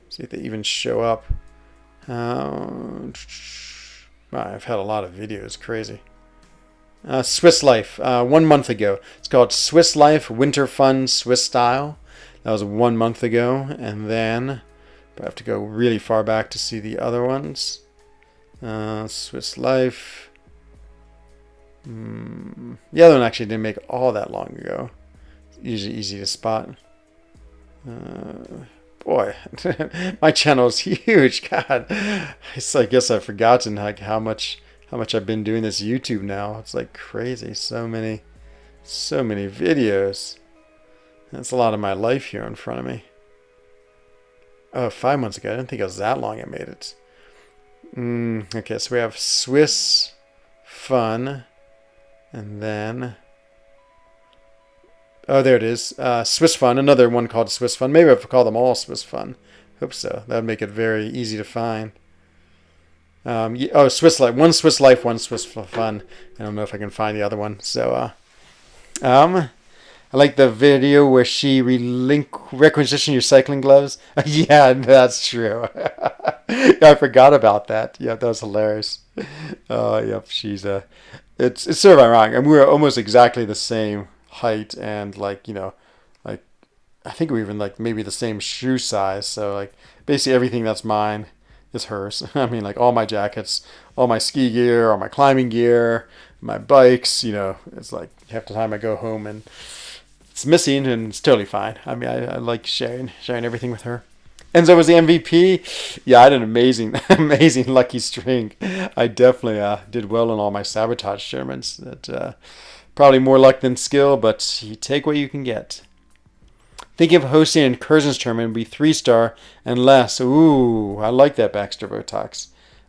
See if they even show up. I've had a lot of videos. Crazy. Swiss Life, 1 month ago. It's called Swiss Life Winter Fun Swiss Style. That was 1 month ago. And then I have to go really far back to see the other ones. Swiss Life. The other one actually didn't make all that long ago. Usually easy to spot. boy, my channel is huge. God, I guess I've forgotten like how much I've been doing this YouTube now. It's like crazy. So many videos. That's a lot of my life here in front of me. Oh, 5 months ago. I didn't think it was that long I made it. Okay, so we have Swiss Fun. And then... Oh, there it is. Swiss Fun. Another one called Swiss Fun. Maybe I have to call them all Swiss Fun. Hope so. That would make it very easy to find. Swiss Life. One Swiss Life, one Swiss Fun. I don't know if I can find the other one. So, I like the video where she requisitioned your cycling gloves. Yeah, that's true. I forgot about that. Yeah, that was hilarious. Yep, she's it's sort of ironic. I mean, we're almost exactly the same height and like I think we're even like maybe the same shoe size. So like basically everything that's mine is hers. I mean, like all my jackets, all my ski gear, all my climbing gear, my bikes. It's like half the time I go home and it's missing, and it's totally fine. I mean, I like sharing everything with her. Enzo was the MVP. Yeah, I had an amazing lucky string. I definitely did well in all my sabotage tournaments. That probably more luck than skill, but you take what you can get. Think of hosting an incursions tournament would be 3-star and less. Ooh, I like that Baxter Botox.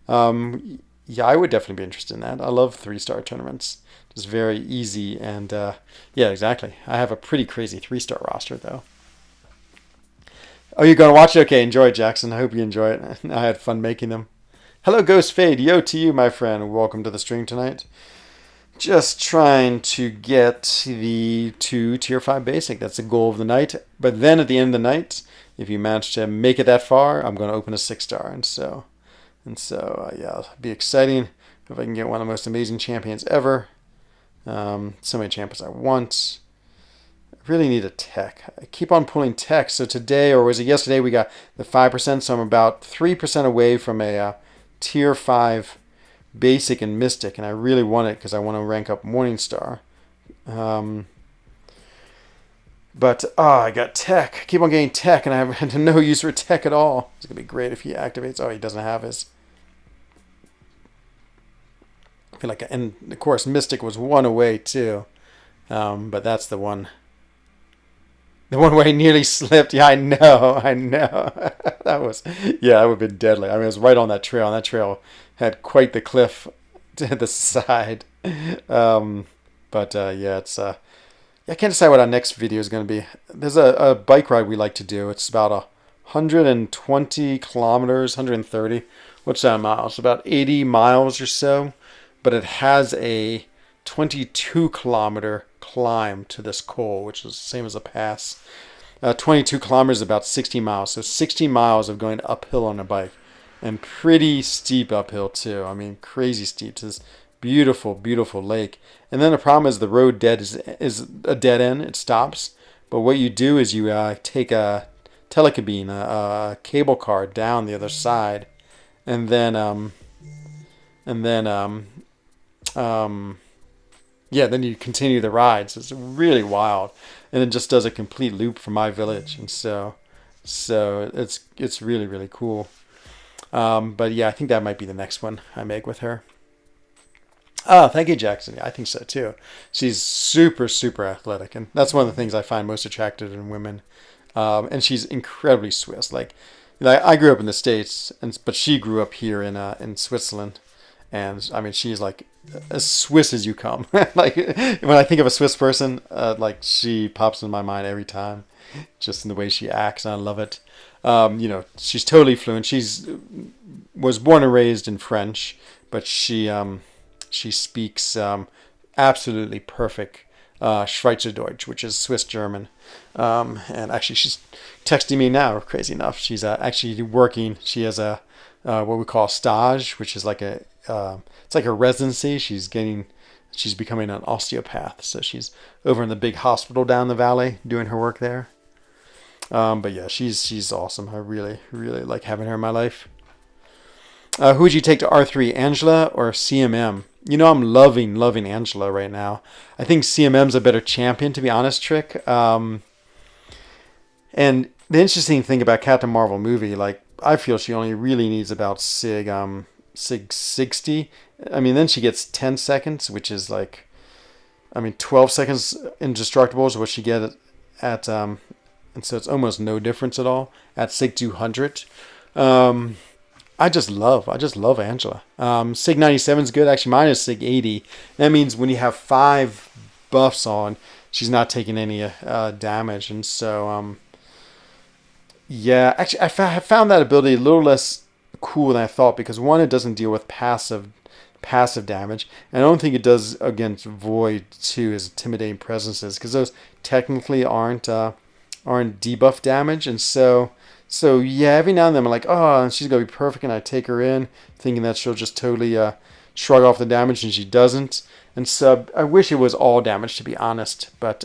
Yeah, I would definitely be interested in that. I love 3-star tournaments. It's very easy and yeah, exactly. I have a pretty crazy 3-star roster though. Oh, you're going to watch it? Okay, enjoy it, Jackson. I hope you enjoy it. I had fun making them. Hello, Ghost Fade. Yo to you, my friend. Welcome to the stream tonight. Just trying to get the 2 Tier 5 basic. That's the goal of the night. But then at the end of the night, if you manage to make it that far, I'm going to open a 6-star. And so yeah, it'll be exciting if I can get one of the most amazing champions ever. So many champions I want. I really need a tech. I keep on pulling tech. So today, or was it yesterday, we got the 5%. So I'm about 3% away from a Tier 5 basic and mystic. And I really want it because I want to rank up Morningstar. But I got tech. I keep on getting tech, and I have no use for tech at all. It's going to be great if he activates. Oh, he doesn't have his. I feel like, and of course, Mystic was one away too, but that's the one where he nearly slipped. Yeah, I know. That would have been deadly. I mean, it was right on that trail, and that trail had quite the cliff to the side. Yeah, it's I can't decide what our next video is going to be. There's a bike ride we like to do. It's about 120 kilometers, 130. What's that in miles? About 80 miles or so. But it has a 22-kilometer climb to this col, which is the same as a pass. 22 kilometers is about 60 miles. So 60 miles of going uphill on a bike. And pretty steep uphill, too. I mean, crazy steep to this beautiful, beautiful lake. And then the problem is the road is a dead end. It stops. But what you do is you take a telecabine, a cable car down the other side. And then then you continue the ride. So it's really wild, and it just does a complete loop from my village, and so it's really, really cool. But yeah, I think that might be the next one I make with her. Oh, thank you, Jackson. Yeah, I think so too. She's super, super athletic, and that's one of the things I find most attractive in women. And she's incredibly Swiss. Like I grew up in the States, but she grew up here in Switzerland. And I mean, she's like as Swiss as you come. Like when I think of a Swiss person, like she pops in my mind every time, just in the way she acts, and I love it. She's totally fluent. Was born and raised in French, but she speaks absolutely perfect Schweizerdeutsch, which is Swiss German. And actually, she's texting me now. Crazy enough, she's actually working. She has a what we call stage, which is like it's like a residency. She's becoming an osteopath, so she's over in the big hospital down the valley doing her work there. But yeah, she's awesome. I really, really like having her in my life. Who would you take to R3, Angela or CMM? I'm loving Angela right now. I think CMM's a better champion, to be honest, Trick. And the interesting thing about Captain Marvel movie, like I feel she only really needs about Sig 60. I mean, then she gets 10 seconds, which is like, I mean, 12 seconds indestructible is what she get at and so it's almost no difference at all at Sig 200. I just love Angela. Sig 97 is good. Actually, mine is Sig 80. That means when you have 5 buffs on, she's not taking any damage. And so, yeah, actually, I found that ability a little less cool than I thought because one, it doesn't deal with passive damage, and I don't think it does against Void 2 as intimidating presences because those technically aren't debuff damage, and so yeah, every now and then I'm like, oh, she's gonna be perfect, and I take her in thinking that she'll just totally shrug off the damage, and she doesn't. And so I wish it was all damage, to be honest, but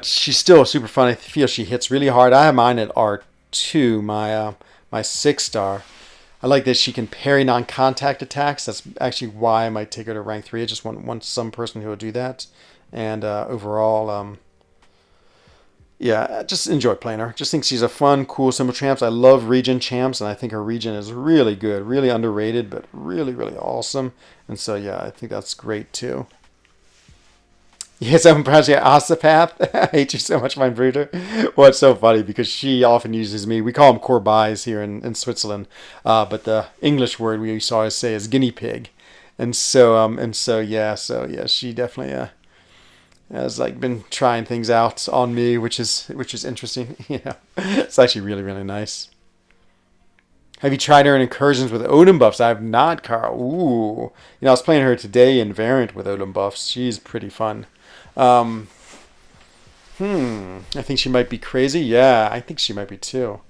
she's still super fun. I feel she hits really hard. I have mine at R2, my 6-star. I like that she can parry non-contact attacks. That's actually why I might take her to rank 3. I just want some person who will do that. And overall, yeah, I just enjoy playing her. Just think she's a fun, cool symbol champs. I love regen champs, and I think her regen is really good, really underrated, but really, really awesome. And so, yeah, I think that's great too. Yes, I'm pronouncing it Ossipath. I hate you so much, my brooder. Well, it's so funny because she often uses me. We call them corbis here in Switzerland, but the English word we used to always say is guinea pig. And so yeah, she definitely has like been trying things out on me, which is interesting. You know, it's actually really, really nice. Have you tried her in incursions with Odin buffs? I have not, Carl. Ooh, you know, I was playing her today in Variant with Odin buffs. She's pretty fun. I think she might be crazy. Yeah, I think she might be too.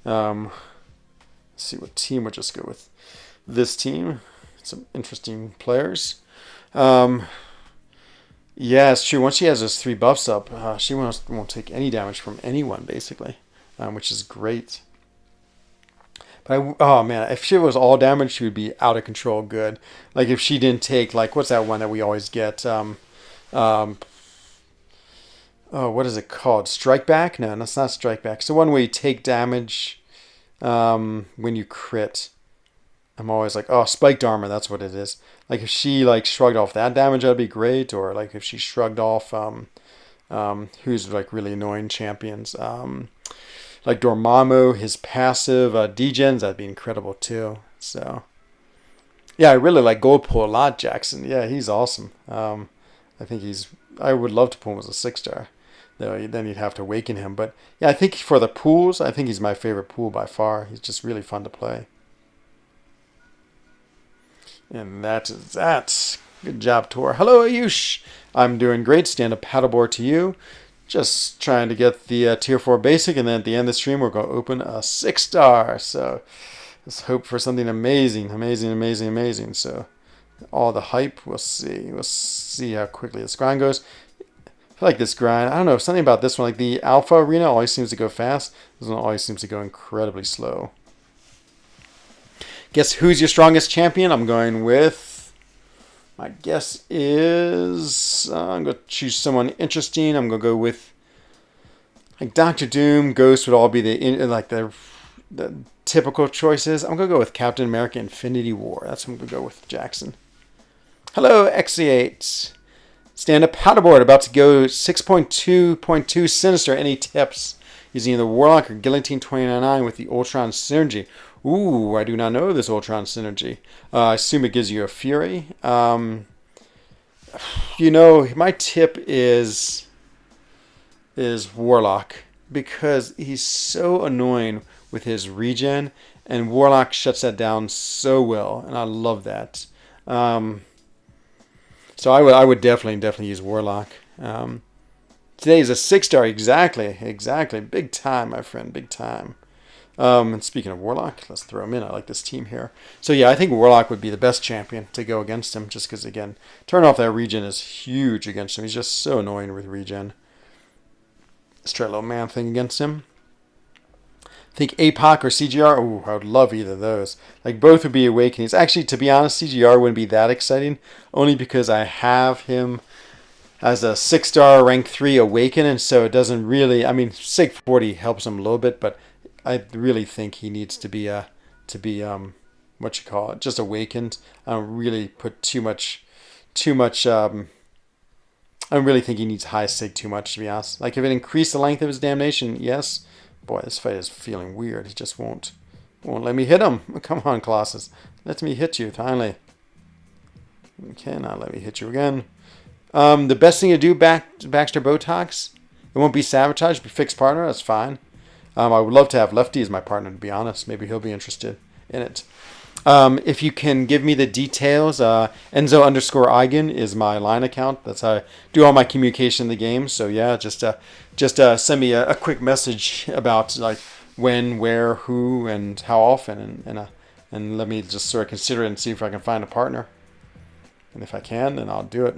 Let's see what team we'll just go with. This team, some interesting players. Yeah, it's true. Once she has those 3 buffs up, she won't take any damage from anyone, basically, which is great. But oh man, if she was all damage, she would be out of control good. Like if she didn't take, like, what's that one that we always get? Oh, what is it called? Strike back? No, that's not strike back. It's the one where you take damage when you crit. I'm always like, oh, spiked armor. That's what it is. Like if she like shrugged off that damage, that'd be great. Or like if she shrugged off who's like really annoying champions. Like Dormammu, his passive degens, that'd be incredible too. So yeah, I really like Goldpool a lot, Jackson. Yeah, he's awesome. I would love to pull him as a 6-star. Then you'd have to awaken him. But yeah, I think for the pools, I think he's my favorite pool by far. He's just really fun to play. And that is that. Good job, Tor. Hello, Ayush. I'm doing great. Stand up paddleboard to you. Just trying to get the tier 4 basic, and then at the end of the stream, we're going to open a 6-star. So let's hope for something amazing. So all the hype, we'll see. We'll see how quickly this grind goes. I feel like this grind, I don't know, something about this one, like the Alpha Arena always seems to go fast. This one always seems to go incredibly slow. Guess who's your strongest champion? I'm going with, my guess is, I'm going to choose someone interesting. I'm going to go with, like Doctor Doom, Ghost would all be the typical choices. I'm going to go with Captain America Infinity War. That's what I'm going to go with, Jackson. Hello, X8. Stand up paddleboard, about to go 6.2.2 Sinister. Any tips? Using either Warlock or Guillotine 29 with the Ultron Synergy. Ooh, I do not know this Ultron Synergy. I assume it gives you a Fury. You know, my tip is Warlock, because he's so annoying with his regen, and Warlock shuts that down so well, and I love that. So I would definitely use Warlock. Today is a 6-star, exactly. Big time, my friend, big time. And speaking of Warlock, let's throw him in. I like this team here. So yeah, I think Warlock would be the best champion to go against him, just because, again, turn off that regen is huge against him. He's just so annoying with regen. Let's try a little man thing against him. I think APOC or CGR, ooh, I would love either of those. Like, both would be awakenings. Actually, to be honest, CGR wouldn't be that exciting, only because I have him as a 6-star rank 3 awaken, and so it doesn't really. I mean, Sig 40 helps him a little bit, but I really think he needs to be what you call it, just awakened. I don't really put too much. I really think he needs high Sig too much, to be honest. Like, if it increased the length of his damnation, yes. Boy, this fight is feeling weird. He just won't let me hit him. Come on, Colossus. Let me hit you, finally. Okay, now let me hit you again. The best thing to do, Baxter Botox, it won't be sabotage, but fixed partner, that's fine. I would love to have Lefty as my partner, to be honest. Maybe he'll be interested in it. If you can give me the details, Enzo_Eigen is my line account. That's how I do all my communication in the game. So yeah, just send me a quick message about like when, where, who, and how often, and let me just sort of consider it and see if I can find a partner. And if I can, then I'll do it.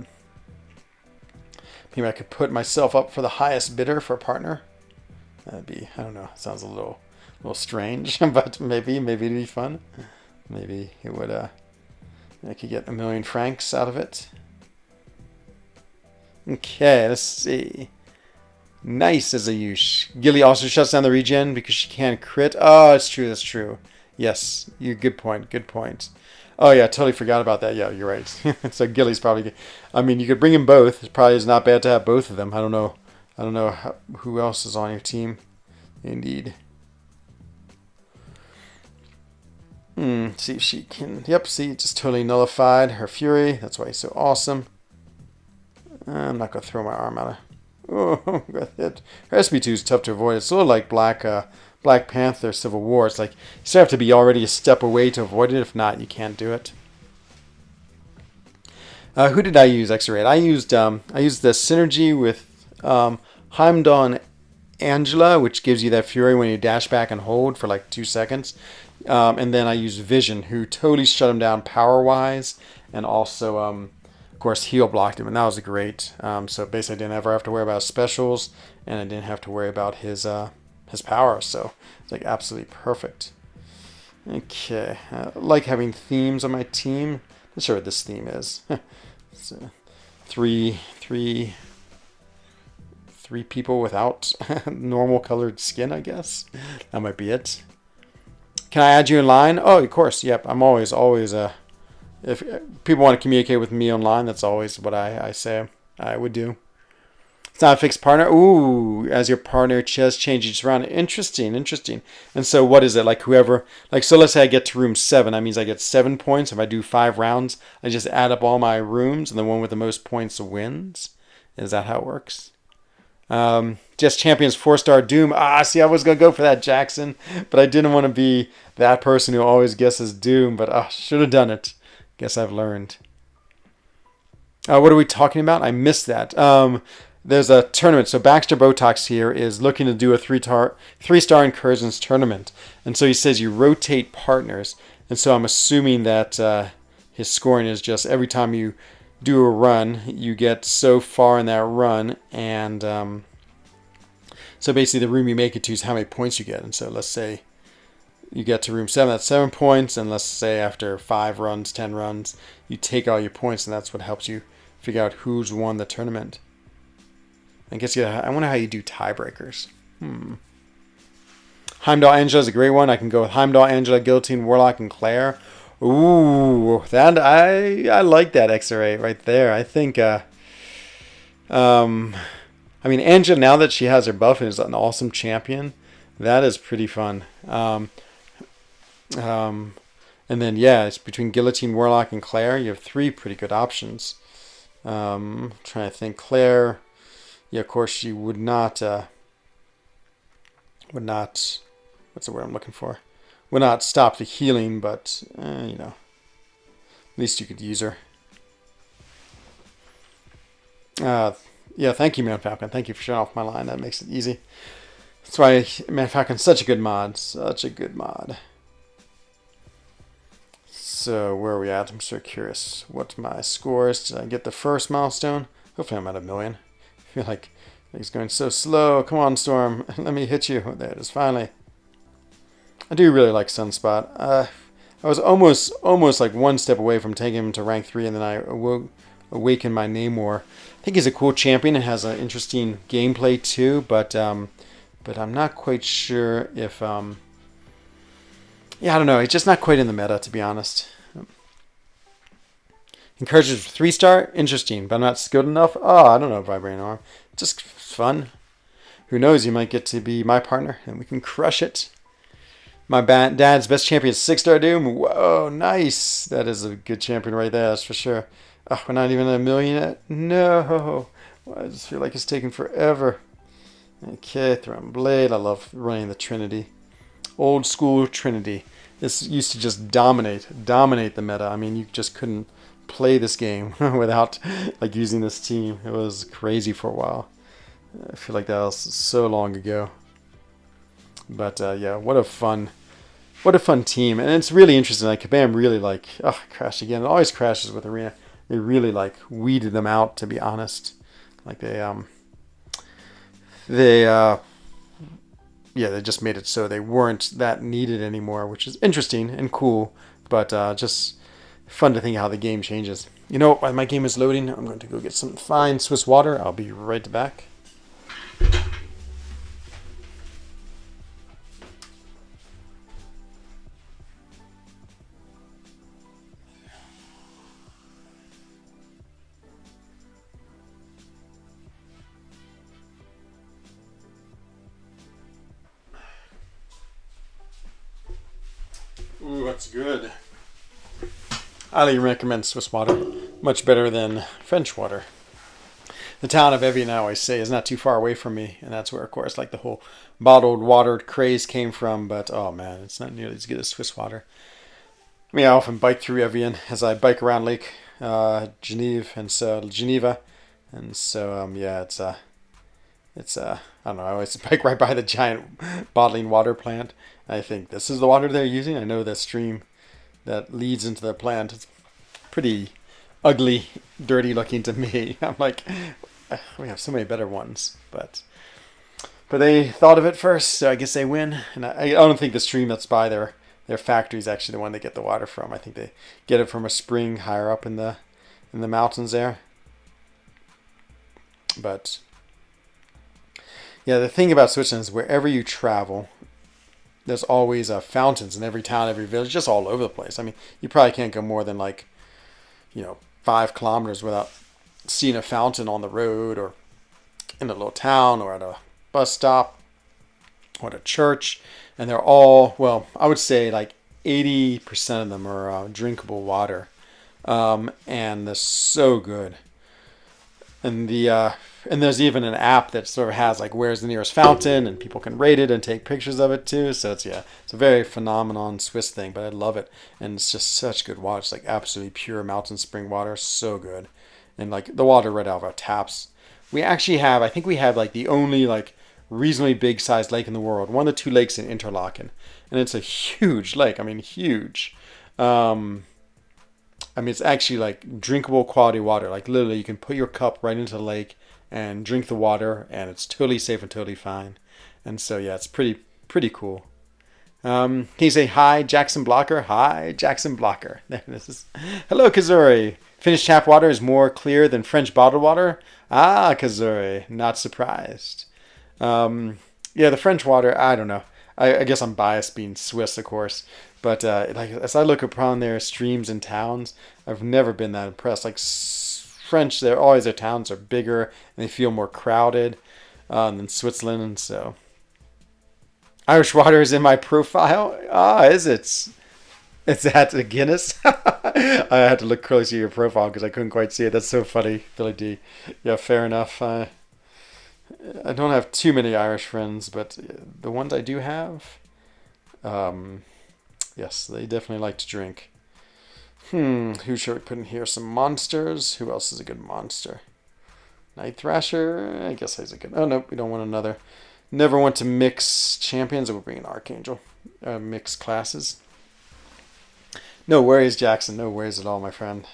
Maybe I could put myself up for the highest bidder for a partner. That'd be, I don't know, sounds a little strange, but maybe it'd be fun. Maybe it would, I could get 1,000,000 francs out of it. Okay, let's see. Nice as a Yush. Gilly also shuts down the regen because she can't crit. Oh, it's true, that's true. Yes, good point. Oh yeah, I totally forgot about that. Yeah, you're right. So Gilly's probably, I mean, you could bring them both. It probably is not bad to have both of them. I don't know who else is on your team. Indeed. See if she can. Yep, see, it just totally nullified her fury. That's why he's so awesome. I'm not going to throw my arm at her. Oh, got hit. Her SB2 is tough to avoid. It's sort of like Black Panther Civil War. It's like you still have to be already a step away to avoid it. If not, you can't do it. Who did I use, X-Ray? I used the synergy with Heimdall Angela, which gives you that fury when you dash back and hold for like 2 seconds. And then I used Vision, who totally shut him down power-wise, and also, of course, heal blocked him, and that was great. So basically, I didn't ever have to worry about his specials, and I didn't have to worry about his power. So it's like absolutely perfect. Okay, I like having themes on my team. Not sure what this theme is. It's, three people without normal colored skin, I guess. That might be it. Can I add you in line? Oh, of course. Yep. I'm always if people want to communicate with me online, that's always what I say I would do. It's not a fixed partner. Ooh, as your partner just change each round. Interesting. And so what is it? Like whoever, like, so let's say I get to room 7. That means I get 7 points. If I do 5 rounds, I just add up all my rooms, and the one with the most points wins. Is that how it works? Just Champions 4-star Doom. See, I was going to go for that, Jackson, but I didn't want to be that person who always guesses Doom, but should have done it. Guess I've learned. What are we talking about? I missed that. There's a tournament. So Baxter Botox here is looking to do a 3-star incursions tournament. And so he says you rotate partners. And so I'm assuming that his scoring is just every time you do a run, you get so far in that run, and so basically the room you make it to is how many points you get. And so let's say you get to room 7, that's 7 points, and let's say after 5 runs, 10 runs, you take all your points, and that's what helps you figure out who's won the tournament. I guess I wonder how you do tiebreakers. Heimdall Angela is a great one. I can go with Heimdall, Angela, Guillotine, Warlock, and Claire. Ooh, that I like that X-ray right there. I think I mean, Angela, now that she has her buff and is an awesome champion, that is pretty fun. And then yeah, it's between Guillotine, Warlock, and Claire. You have 3 pretty good options. Trying to think. Claire, yeah, of course she would not what's the word I'm looking for? Would not stop the healing, but you know, at least you could use her. Yeah, thank you, Man Falcon. Thank you for showing off my line. That makes it easy. That's why Man Falcon's such a good mod. Such a good mod. So where are we at? I'm so curious. What's my scores? Did I get the first milestone? Hopefully I'm at 1,000,000. I feel like it's going so slow. Come on, Storm. Let me hit you. There it is, finally. I do really like Sunspot. I was almost like 1 step away from taking him to rank 3, and then I awakened my Namor. think he's a cool champion and has an interesting gameplay too. But I'm not quite sure if yeah, I don't know. He's just not quite in the meta, to be honest. Encourages 3-star, interesting, but I'm not skilled enough. Oh, I don't know, Vibrating Arm. Just fun. Who knows? You might get to be my partner, and we can crush it. My dad's best champion is 6-star Doom. Whoa, nice. That is a good champion right there, that's for sure. Oh, we're not even at 1,000,000 yet? No. I just feel like it's taking forever. Okay, Throwing Blade. I love running the Trinity. Old school Trinity. This used to just dominate the meta. I mean, you just couldn't play this game without like using this team. It was crazy for a while. I feel like that was so long ago. But yeah, what a fun team. And it's really interesting. Like Kabam really like, oh, crashed again. It always crashes with Arena. They really like weeded them out, to be honest. Like they just made it so they weren't that needed anymore, which is interesting and cool, but just fun to think how the game changes. You know, while my game is loading, I'm going to go get some fine Swiss water. I'll be right back. Ooh, that's good. I highly recommend Swiss water. Much better than French water. The town of Evian, I always say, is not too far away from me, and that's where, of course, like the whole bottled water craze came from. But oh man, it's not nearly as good as Swiss water. I mean, I often bike through Evian as I bike around Lake Geneva, and so yeah, it's I don't know. I always bike right by the giant bottling water plant. I think this is the water they're using. I know the stream that leads into the plant is pretty ugly, dirty looking to me. I'm like, we have so many better ones, but they thought of it first, so I guess they win. And I don't think the stream that's by their factory is actually the one they get the water from. I think they get it from a spring higher up in the mountains there. But yeah, the thing about Switzerland is wherever you travel, there's always fountains in every town, every village, just all over the place. I mean, you probably can't go more than 5 kilometers without seeing a fountain on the road or in a little town or at a bus stop or at a church. And they're all, well, I would say 80% of them are drinkable water. And they're so good. And and there's even an app that sort of has where's the nearest fountain, and people can rate it and take pictures of it too. So it's a very phenomenon Swiss thing, but I love it, and it's just such good water. It's absolutely pure mountain spring water, so good, and the water right out of our taps. We actually have, I think we have the only reasonably big sized lake in the world. One of the 2 lakes in Interlaken, and it's a huge lake. I mean, huge. I mean, it's actually drinkable quality water. Literally, you can put your cup right into the lake and drink the water, and it's totally safe and totally fine. And so, yeah, it's pretty cool. Can you say hi, Jackson Blocker? Hi, Jackson Blocker. There this is. Hello, Kazuri. Finnish tap water is more clear than French bottled water. Ah, Kazuri, not surprised. Yeah, the French water, I don't know. I guess I'm biased being Swiss, of course. But as I look upon their streams and towns, I've never been that impressed. French, their towns are bigger and they feel more crowded than Switzerland. And so Irish water is in my profile. Ah, is it? Is that a Guinness? I had to look closely at your profile because I couldn't quite see it. That's so funny, Billy D. Yeah, fair enough. I don't have too many Irish friends, but the ones I do have, yes, they definitely like to drink. Who should we put in here? Some monsters. Who else is a good monster? Night Thrasher. I guess he's a good. Oh no, we don't want another. Never want to mix champions. We'll bring an Archangel. Mix classes. No worries, Jackson. No worries at all, my friend.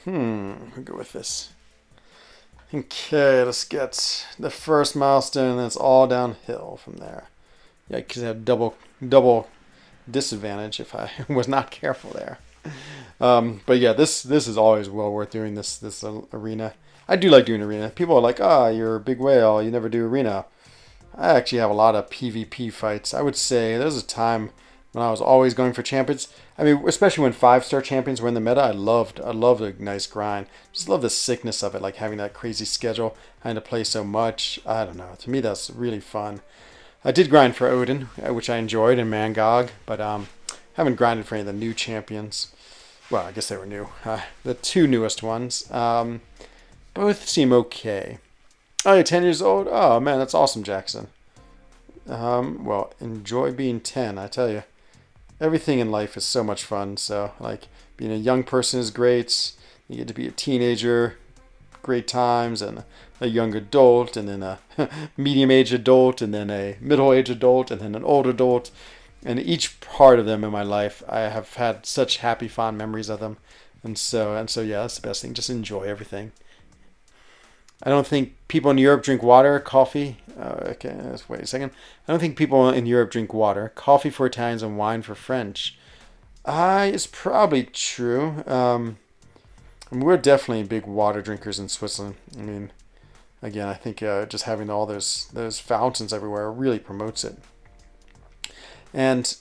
We'll go with this. Okay, let's get the first milestone, and then it's all downhill from there. Yeah, because I have double disadvantage if I was not careful there. But yeah, this is always well worth doing this arena. I do like doing arena. People are like, ah, you're a big whale. You never do arena. I actually have a lot of PvP fights. I would say there was a time when I was always going for champions. I mean, especially when 5-star champions were in the meta, I loved a nice grind. Just love the sickness of it, like having that crazy schedule, having to play so much. I don't know. To me, that's really fun. I did grind for Odin, which I enjoyed, and Mangog, but haven't grinded for any of the new champions. Well, I guess they were new. The two newest ones. Both seem okay. Oh, you're 10 years old? Oh, man, that's awesome, Jackson. Well, enjoy being 10, I tell you. Everything in life is so much fun. So, like, being a young person is great. You get to be a teenager, great times, and a young adult, and then a medium-aged adult, and then a middle-aged adult, and then an old adult. And each part of them in my life, I have had such happy, fond memories of them. And so, yeah, that's the best thing. Just enjoy everything. I don't think people in Europe drink water, coffee. Okay, let's wait a second. I don't think people in Europe drink water. Coffee for Italians and wine for French. It's probably true. We're definitely big water drinkers in Switzerland. I mean, again, I think just having all those fountains everywhere really promotes it. And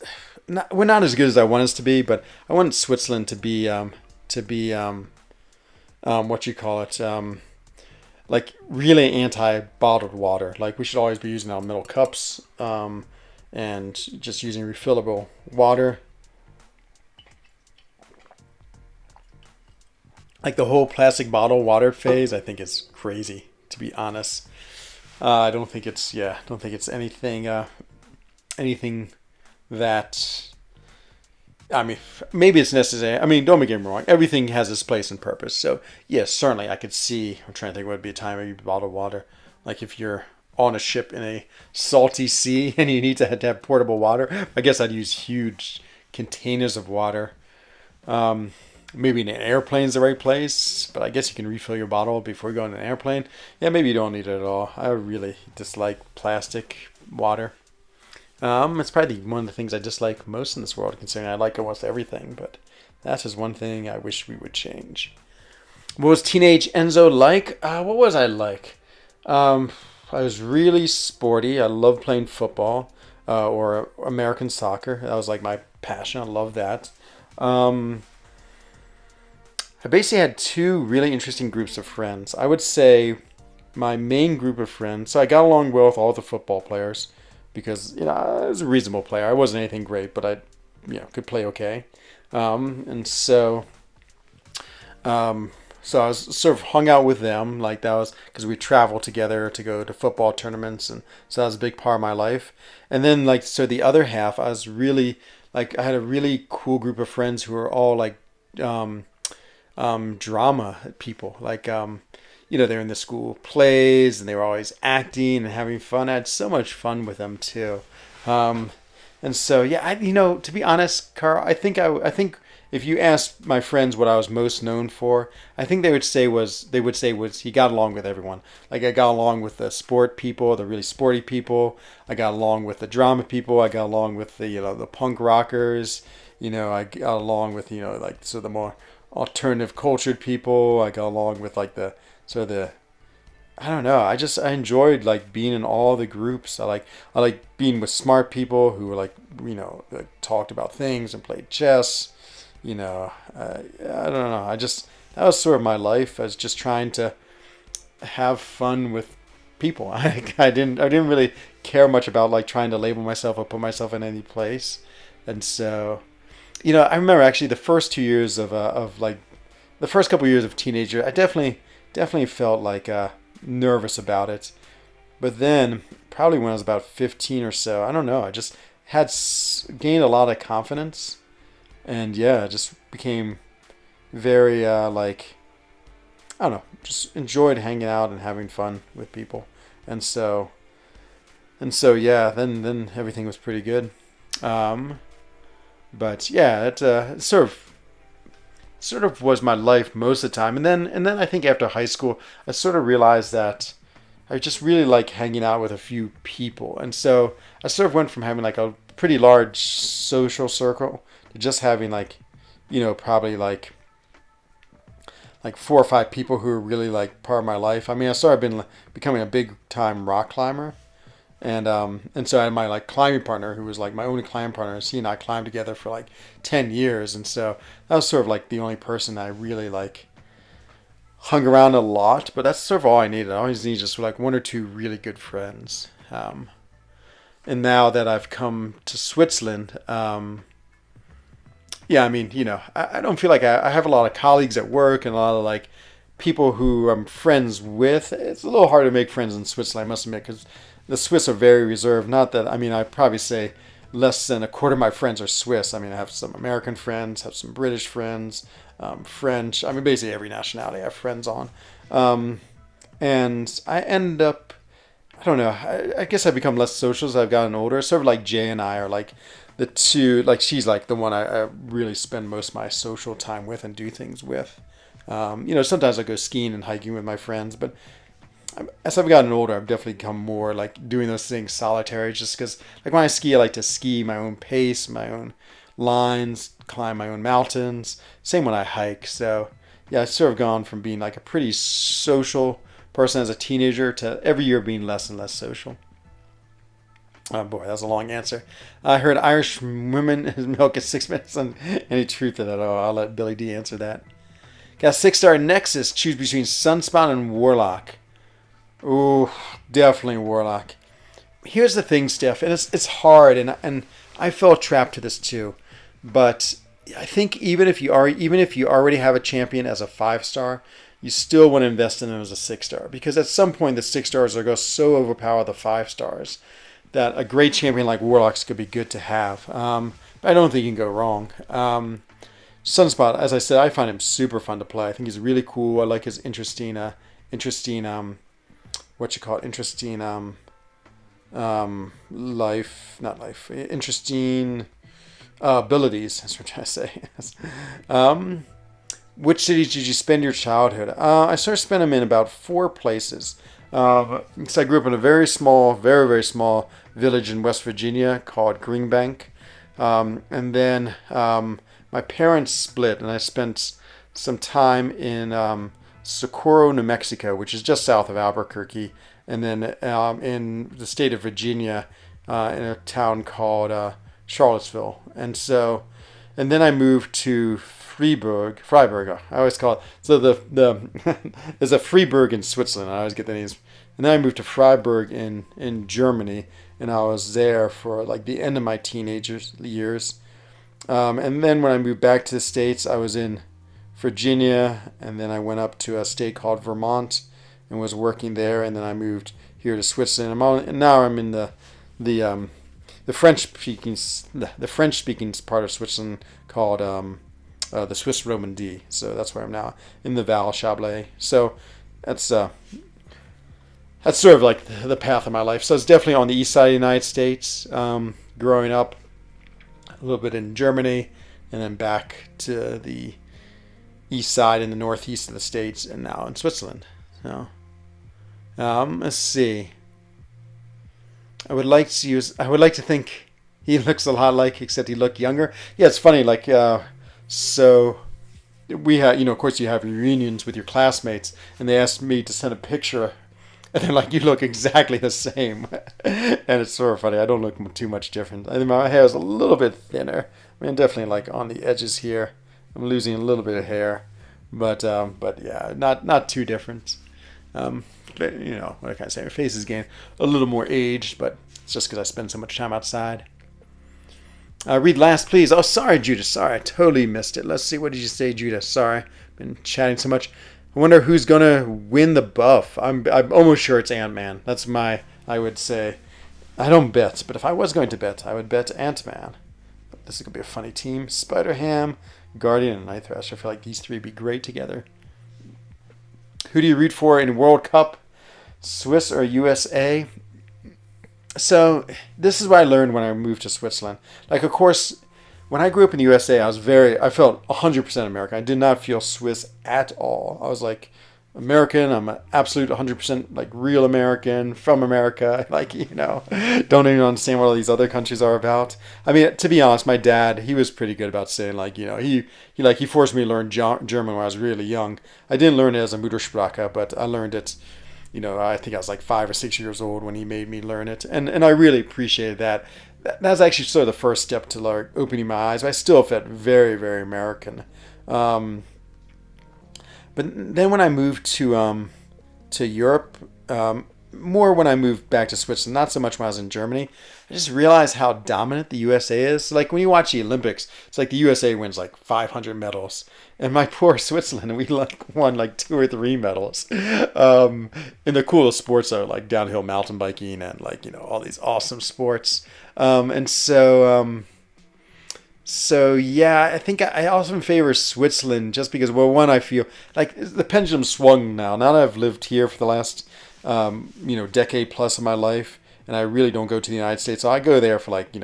we're not as good as I want us to be, but I want Switzerland to be what you call it. Like really anti-bottled water. Like we should always be using our metal cups and just using refillable water. Like the whole plastic bottle water phase, I think is crazy, to be honest. I don't think it's anything that. I mean, maybe it's necessary. I mean, don't get me wrong. Everything has its place and purpose. So, yes, certainly I could see. I'm trying to think what would be a time maybe bottled water. Like if you're on a ship in a salty sea and you need to have portable water. I guess I'd use huge containers of water. Maybe an airplane's the right place. But I guess you can refill your bottle before you go on an airplane. Yeah, maybe you don't need it at all. I really dislike plastic water. It's probably one of the things I dislike most in this world, considering I like almost everything, but that's just one thing I wish we would change. What was teenage Enzo like? What was I like? I was really sporty. I loved playing football or American soccer. That was like my passion. I love that. I basically had two really interesting groups of friends. I would say my main group of friends, so I got along well with all the football players. Because I was a reasonable player. I wasn't anything great, but I could play okay. And so I was sort of hung out with them. Like that was because we traveled together to go to football tournaments, and so that was a big part of my life. And then so the other half, I was really I had a really cool group of friends who were all like drama people. They're in the school plays and they were always acting and having fun. I had so much fun with them too. And so, yeah, to be honest, Carl, I think if you asked my friends what I was most known for, I think they would say he got along with everyone. Like I got along with the sport people, the really sporty people. I got along with the drama people. I got along with the punk rockers. I got along with the more alternative cultured people. I got along with I don't know. I enjoyed being in all the groups. I like being with smart people who were talked about things and played chess. I don't know. That was sort of my life. I was just trying to have fun with people. I didn't really care much about trying to label myself or put myself in any place. And so, I remember actually the first 2 years the first couple years of teenager, I definitely felt nervous about it. But then, probably when I was about 15 or so, I don't know, I just had gained a lot of confidence. And yeah, just became very, I don't know, just enjoyed hanging out and having fun with people. And so yeah, then everything was pretty good. But yeah, it sort of was my life most of the time. And then I think after high school, I sort of realized that I just really like hanging out with a few people. And so I sort of went from having a pretty large social circle to just having probably like 4 or 5 people who are really like part of my life. I mean, I started becoming a big time rock climber. And so I had my like climbing partner who was like my only climbing partner. He and I climbed together for like 10 years. And so that was sort of like the only person I really like hung around a lot, but that's sort of all I needed. I always need just like 1 or 2 really good friends. And now that I've come to Switzerland, yeah, I mean, I don't feel like I have a lot of colleagues at work and a lot of like people who I'm friends with. It's a little hard to make friends in Switzerland, I must admit, because the Swiss are very reserved. Not that, I mean, I'd probably say less than a quarter of my friends are Swiss. I mean, I have some American friends, have some British friends, French. I mean, basically every nationality I have friends on. And I end up, I don't know, I guess I've become less social as I've gotten older. Sort of like Jay and I are like the two, like she's like the one I really spend most of my social time with and do things with. Sometimes I go skiing and hiking with my friends, but as I've gotten older, I've definitely become more like doing those things solitary just because, like when I ski, I like to ski my own pace, my own lines, climb my own mountains. Same when I hike. So, yeah, I've sort of gone from being like a pretty social person as a teenager to every year being less and less social. Oh boy, that was a long answer. I heard Irish women milk is 6 minutes. And any truth to that? Oh, I'll let Billy D answer that. Got 6-star Nexus. Choose between Sunspawn and Warlock. Ooh, definitely Warlock. Here's the thing, Steph, and it's hard, and I fell trapped to this too. But I think even if you already have a champion as a 5-star, you still want to invest in them as a 6-star, because at some point the 6-stars are going to so overpower the 5-stars that a great champion like Warlocks could be good to have. But I don't think you can go wrong. Sunspot, as I said, I find him super fun to play. I think he's really cool. I like his interesting interesting abilities. That's what I'm trying to say. Which cities did you spend your childhood? I sort of spent them in about 4 places. Because I grew up in a very small, very, very small village in West Virginia called Greenbank. And then my parents split, and I spent some time in Socorro, New Mexico, which is just south of Albuquerque, and then in the state of Virginia, in a town called Charlottesville. And then I moved to Freiburg. I always call it. So there's a Freiburg in Switzerland. I always get the names. And then I moved to Freiburg in Germany, and I was there for like the end of my teenager years. And then when I moved back to the States, I was in Virginia, and then I went up to a state called Vermont and was working there, and then I moved here to Switzerland. And now I'm in the French speaking part of Switzerland called the Swiss Romandie. So that's where I'm now, in the Val Chablais. So that's sort of like the path of my life. So it's definitely on the east side of the United States, growing up a little bit in Germany, and then back to the east side in the northeast of the States, and now in Switzerland. So, let's see. I would like to think he looks a lot like, except he looked younger. Yeah, it's funny. Like, so we had, of course, you have reunions with your classmates, and they asked me to send a picture, and they're like, "You look exactly the same," and it's sort of funny. I don't look too much different. I think my hair is a little bit thinner. I mean, definitely like on the edges here. I'm losing a little bit of hair, but yeah, not too different. But, what can I say? My face is getting a little more aged, but it's just because I spend so much time outside. Read last, please. Oh, sorry, Judah. Sorry, I totally missed it. Let's see. What did you say, Judah? Sorry, been chatting so much. I wonder who's gonna win the buff. I'm almost sure it's Ant-Man. I would say. I don't bet, but if I was going to bet, I would bet Ant-Man. But this is gonna be a funny team. Spider-Ham, Guardian, and Night Thrasher. I feel like these 3 would be great together. Who do you root for in World Cup? Swiss or USA? So this is what I learned when I moved to Switzerland. Like, of course, when I grew up in the USA, I felt 100% American. I did not feel Swiss at all. I was like, American. I'm an absolute 100% like real American from America. Like, don't even understand what all these other countries are about. I mean, to be honest, my dad, he was pretty good about saying like, he forced me to learn German when I was really young. I didn't learn it as a Muttersprache, but I learned it. I think I was like 5 or 6 years old when he made me learn it, and I really appreciated that. That's actually sort of the first step to like opening my eyes. But I still felt very, very American. Um, but then when I moved to Europe, more when I moved back to Switzerland, not so much when I was in Germany, I just realized how dominant the USA is. Like when you watch the Olympics, it's like the USA wins like 500 medals, and my poor Switzerland, we like won like 2 or 3 medals. And the coolest sports are like downhill mountain biking and like all these awesome sports. So yeah, I think I often favor Switzerland just because, well, one, I feel like the pendulum swung now. Now that I've lived here for the last decade plus of my life, and I really don't go to the United States. So I go there for like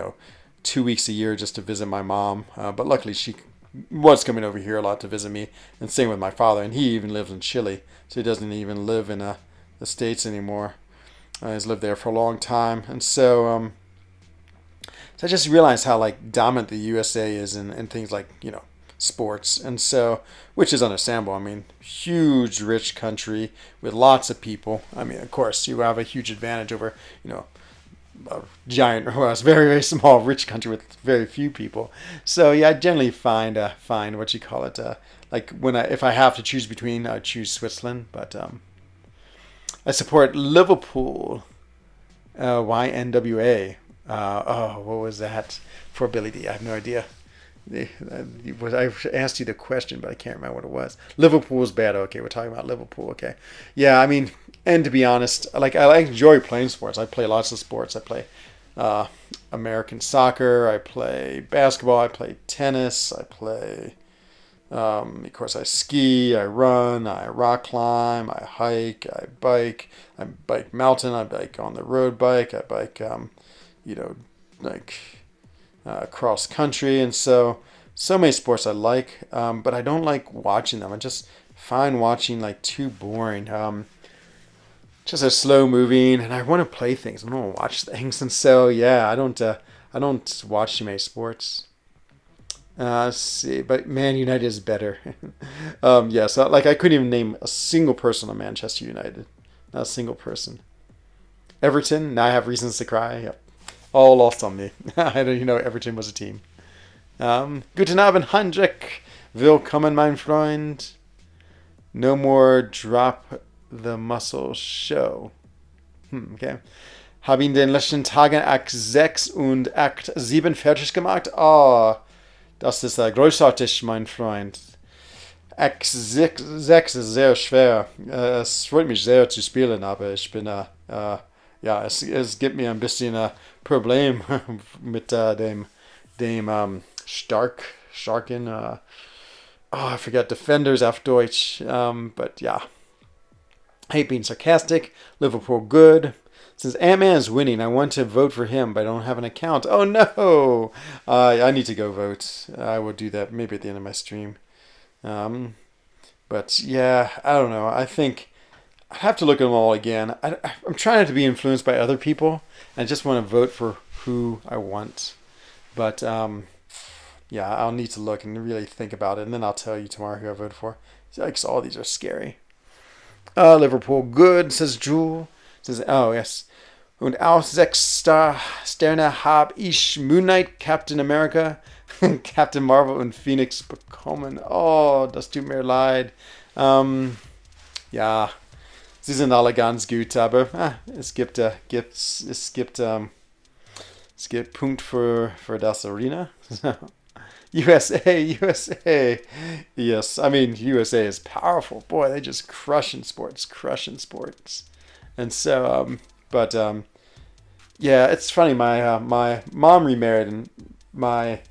2 weeks a year just to visit my mom. But luckily she was coming over here a lot to visit me, and same with my father. And he even lives in Chile, so he doesn't even live in the States anymore. He's lived there for a long time, and so I just realized how like dominant the USA is in things like sports, and so, which is understandable. I mean, huge rich country with lots of people. I mean, of course, you have a huge advantage over a giant, well, it's a very, very small rich country with very few people. So yeah, I generally find what you call it, like if I have to choose between, I choose Switzerland, but I support Liverpool, YNWA. What was that for Billy D? I have no idea. I asked you the question, but I can't remember what it was. Liverpool's bad. Okay, we're talking about Liverpool. Okay, yeah. I mean, and to be honest, like I enjoy playing sports. I play lots of sports. I play American soccer. I play basketball. I play tennis. I play. Of course, I ski. I run. I rock climb. I hike. I bike. I bike mountain. I bike on the road bike. I bike. Like cross country, and so many sports I like, but I don't like watching them. I just find watching like too boring. Just a slow moving, and I want to play things. I don't want to watch things, and so yeah, I don't watch too many sports. Let's see, but Man United is better. Yeah, so like I couldn't even name a single person on Manchester United, not a single person. Everton, now I have reasons to cry. Yep. All lost on me. I don't Everton was a team. Guten Abend, Hendrik. Willkommen, mein Freund. No more drop the muscle show. Okay. Hab ihn den letzten Tagen Akt 6 und Akt 7 fertig gemacht. Oh, das ist großartig, mein Freund. Akt 6 ist sehr schwer. Es freut mich sehr zu spielen, aber ich bin ja, es gibt mir ein bisschen Problem mit dem starken, I forget defenders auf Deutsch, but yeah. I hate being sarcastic. Liverpool good. Since Ant-Man is winning, I want to vote for him, but I don't have an account. Oh no! I need to go vote. I will do that maybe at the end of my stream. But yeah, I don't know. I think I have to look at them all again. I'm trying not to be influenced by other people. I just want to vote for who I want. But yeah, I'll need to look and really think about it, and then I'll tell you tomorrow who I voted for. Like, all these are scary. Liverpool good, says Jewel. Says, oh yes. Und auch 6 Sterne hab ich Moon Knight, Captain America, Captain Marvel und Phoenix bekommen. Oh, das tut mir leid. Ja, sie sind alle ganz gut, aber es gibt Punkt für das Arena. USA. Yes, I mean, USA is powerful. Boy, they just crushing sports. And so, yeah, it's funny. My mom remarried, and my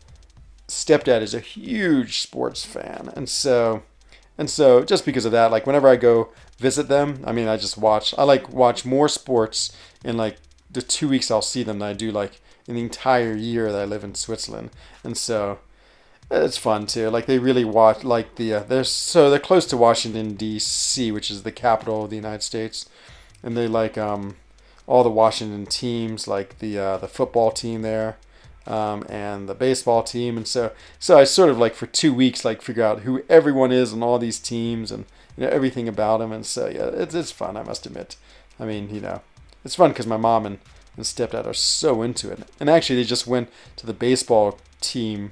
stepdad is a huge sports fan, and so just because of that, like whenever I go visit them, I mean, I like watch more sports in like the 2 weeks I'll see them than I do like in the entire year that I live in Switzerland, and so It's fun too. Like they really watch like they're close to Washington D.C., which is the capital of the United States, and they like all the Washington teams, like the football team there, and the baseball team, and so I sort of like for 2 weeks like figure out who everyone is on all these teams and everything about them, and so yeah, it's fun. I must admit. I mean, it's fun because my mom and stepdad are so into it, and actually they just went to the baseball team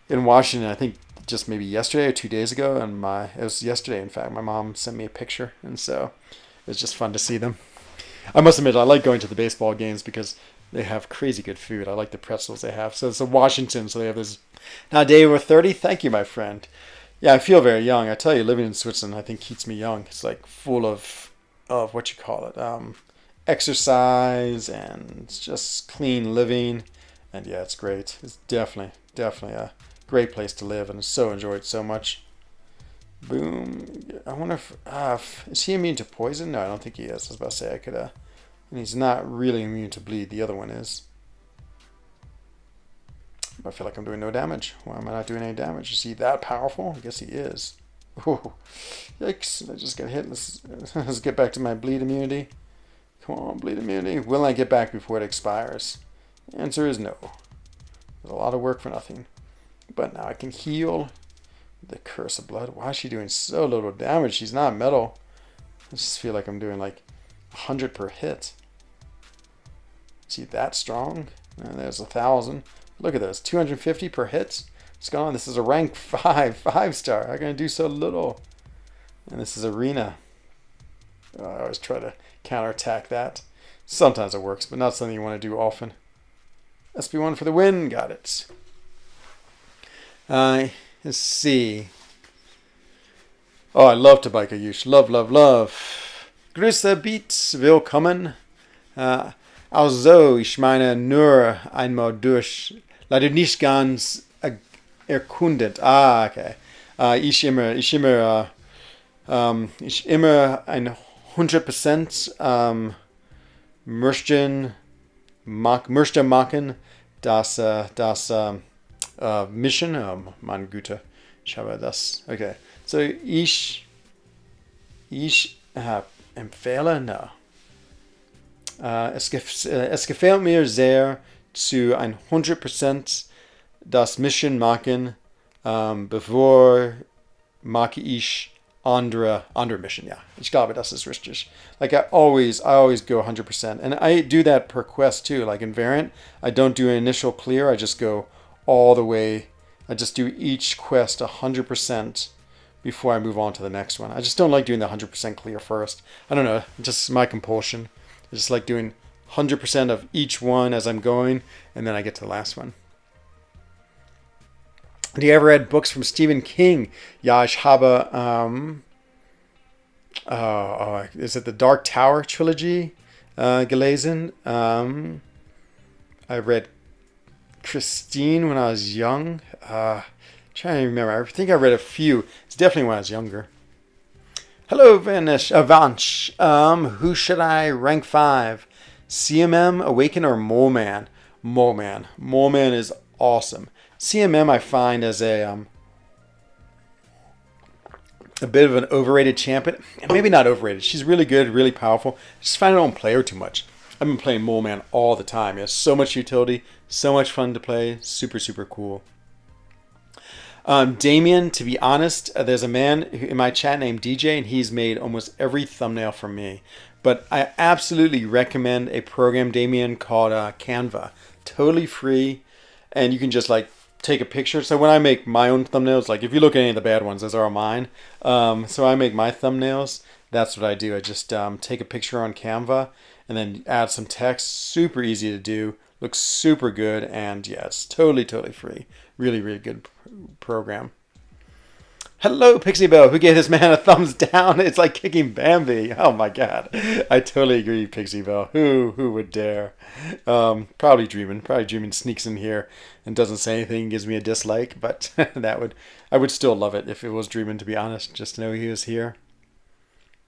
in Washington. I think just maybe yesterday or 2 days ago, and it was yesterday. In fact, my mom sent me a picture, and so it was just fun to see them. I must admit, I like going to the baseball games because they have crazy good food. I like the pretzels they have. So it's a Washington, so they have this. Now, Dave, we're 30. Thank you, my friend. Yeah, I feel very young. I tell you, living in Switzerland, I think keeps me young. It's like full of what you call it, exercise and just clean living, and yeah, it's great. It's definitely a great place to live, and so enjoyed so much. Boom. I wonder if is he immune to poison? No, I don't think he is. I was about to say I could. And he's not really immune to bleed. The other one is. I feel like I'm doing no damage. Why am I not doing any damage? Is he that powerful? I guess he is. Ooh, yikes! I just got hit. Let's get back to my bleed immunity. Come on, bleed immunity. Will I get back before it expires? The answer is no. There's a lot of work for nothing. But now I can heal. The curse of blood. Why is she doing so little damage? She's not metal. I just feel like I'm doing like 100 per hit. Is he that strong? There's 1,000. Look at this. 250 per hit. What's going on? This is a rank 5 star. How can I do so little? And this is arena. I always try to counterattack that. Sometimes it works, but not something you want to do often. SP1 for the win. Got it. Let's see. Oh, I love Tobacco Yush. Love. Grüße, Beats, willkommen. Also, ich meine nur einmal durch. Leider nicht ganz erkundet. Ah, okay. Ich immer ein 100% möchte machen, das Mission. Oh, meine Güte. Ich habe das. Okay. So, ich empfehle, no. Es gefällt mir sehr zu 100% das Mission machen, bevor mache ich andere Mission. Ja, ich glaube, das ist richtig. Like I always go 100%. And I do that per quest too. Like in Variant, I don't do an initial clear. I just go all the way. I just do each quest 100% before I move on to the next one. I just don't like doing the 100% clear first. I don't know, just my compulsion. I just like doing 100% of each one as I'm going, and then I get to the last one. Do you ever read books from Stephen King? Ja, ich habe, is it the Dark Tower trilogy gelesen? I read Christine when I was young. Trying to remember. I think I read a few. It's definitely when I was younger. Hello, Vansh. Who should I rank 5? CMM, Awaken, or Mole Man? Mole Man. Mole Man is awesome. CMM I find as a bit of an overrated champion. Maybe not overrated. She's really good, really powerful. I just find I don't play her too much. I've been playing Mole Man all the time. He has so much utility, so much fun to play. Super, super cool. Damien, to be honest, there's a man in my chat named DJ, and he's made almost every thumbnail for me. But I absolutely recommend a program, Damien, called Canva. Totally free, and you can just like take a picture. So when I make my own thumbnails, like if you look at any of the bad ones, those are all mine. So I make my thumbnails. That's what I do. I just take a picture on Canva and then add some text. Super easy to do. Looks super good, and yeah, it's totally free. Really, really good program. Hello, Pixie Bell. Who gave this man a thumbs down? It's like kicking Bambi. Oh my god. I totally agree, Pixie Bell. Who would dare? Probably Dreamin'. Probably Dreamin' sneaks in here and doesn't say anything, gives me a dislike, but I would still love it if it was Dreamin', to be honest, just to know he was here.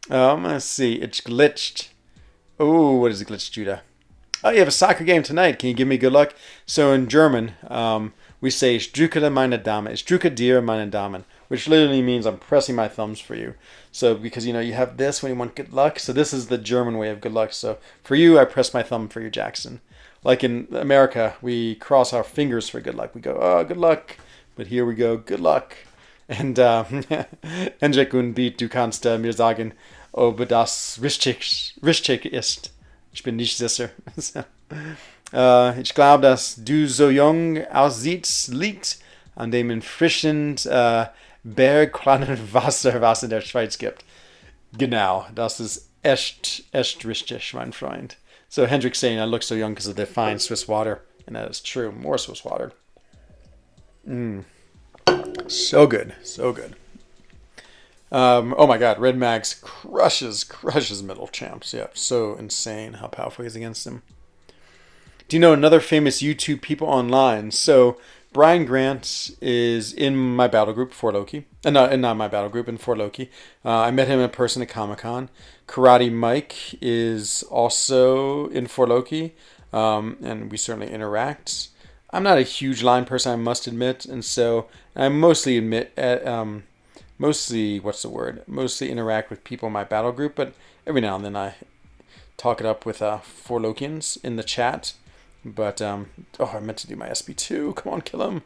Let's see. It's glitched. Oh, what is it glitched, Judah? Oh, you have a soccer game tonight. Can you give me good luck? So in German, we say ich drücke meine Daumen, ich drücke dir meinen Daumen, which literally means I'm pressing my thumbs for you. So because you have this when you want good luck. So this is the German way of good luck. So for you, I press my thumb for you, Jackson. Like in America, we cross our fingers for good luck. We go, oh, good luck. But here we go, good luck. And Hendrik und Beat, du kannst mir sagen, ob das richtig ist. Ich bin nicht sicher. Ich glaube, dass du so jung aussiehst, liegt an dem frischend bergklaren Wasser, was in der Schweiz gibt. Genau, das ist echt richtig, mein Freund. So Hendrik's saying I look so young because of the fine Swiss water. And that is true. More Swiss water. So good. So good. Oh my god, Red Max crushes middle champs. Yeah, so insane how powerful he is against him. Do you know another famous YouTube people online? So Brian Grant is in my battle group for Loki. Not my battle group, in for Loki. I met him in person at Comic-Con. Karate Mike is also in for Loki. And we certainly interact. I'm not a huge line person, I must admit. And so I mostly mostly interact with people in my battle group. But every now and then I talk it up with for Lokians in the chat. But, I meant to do my SB2. Come on, kill him.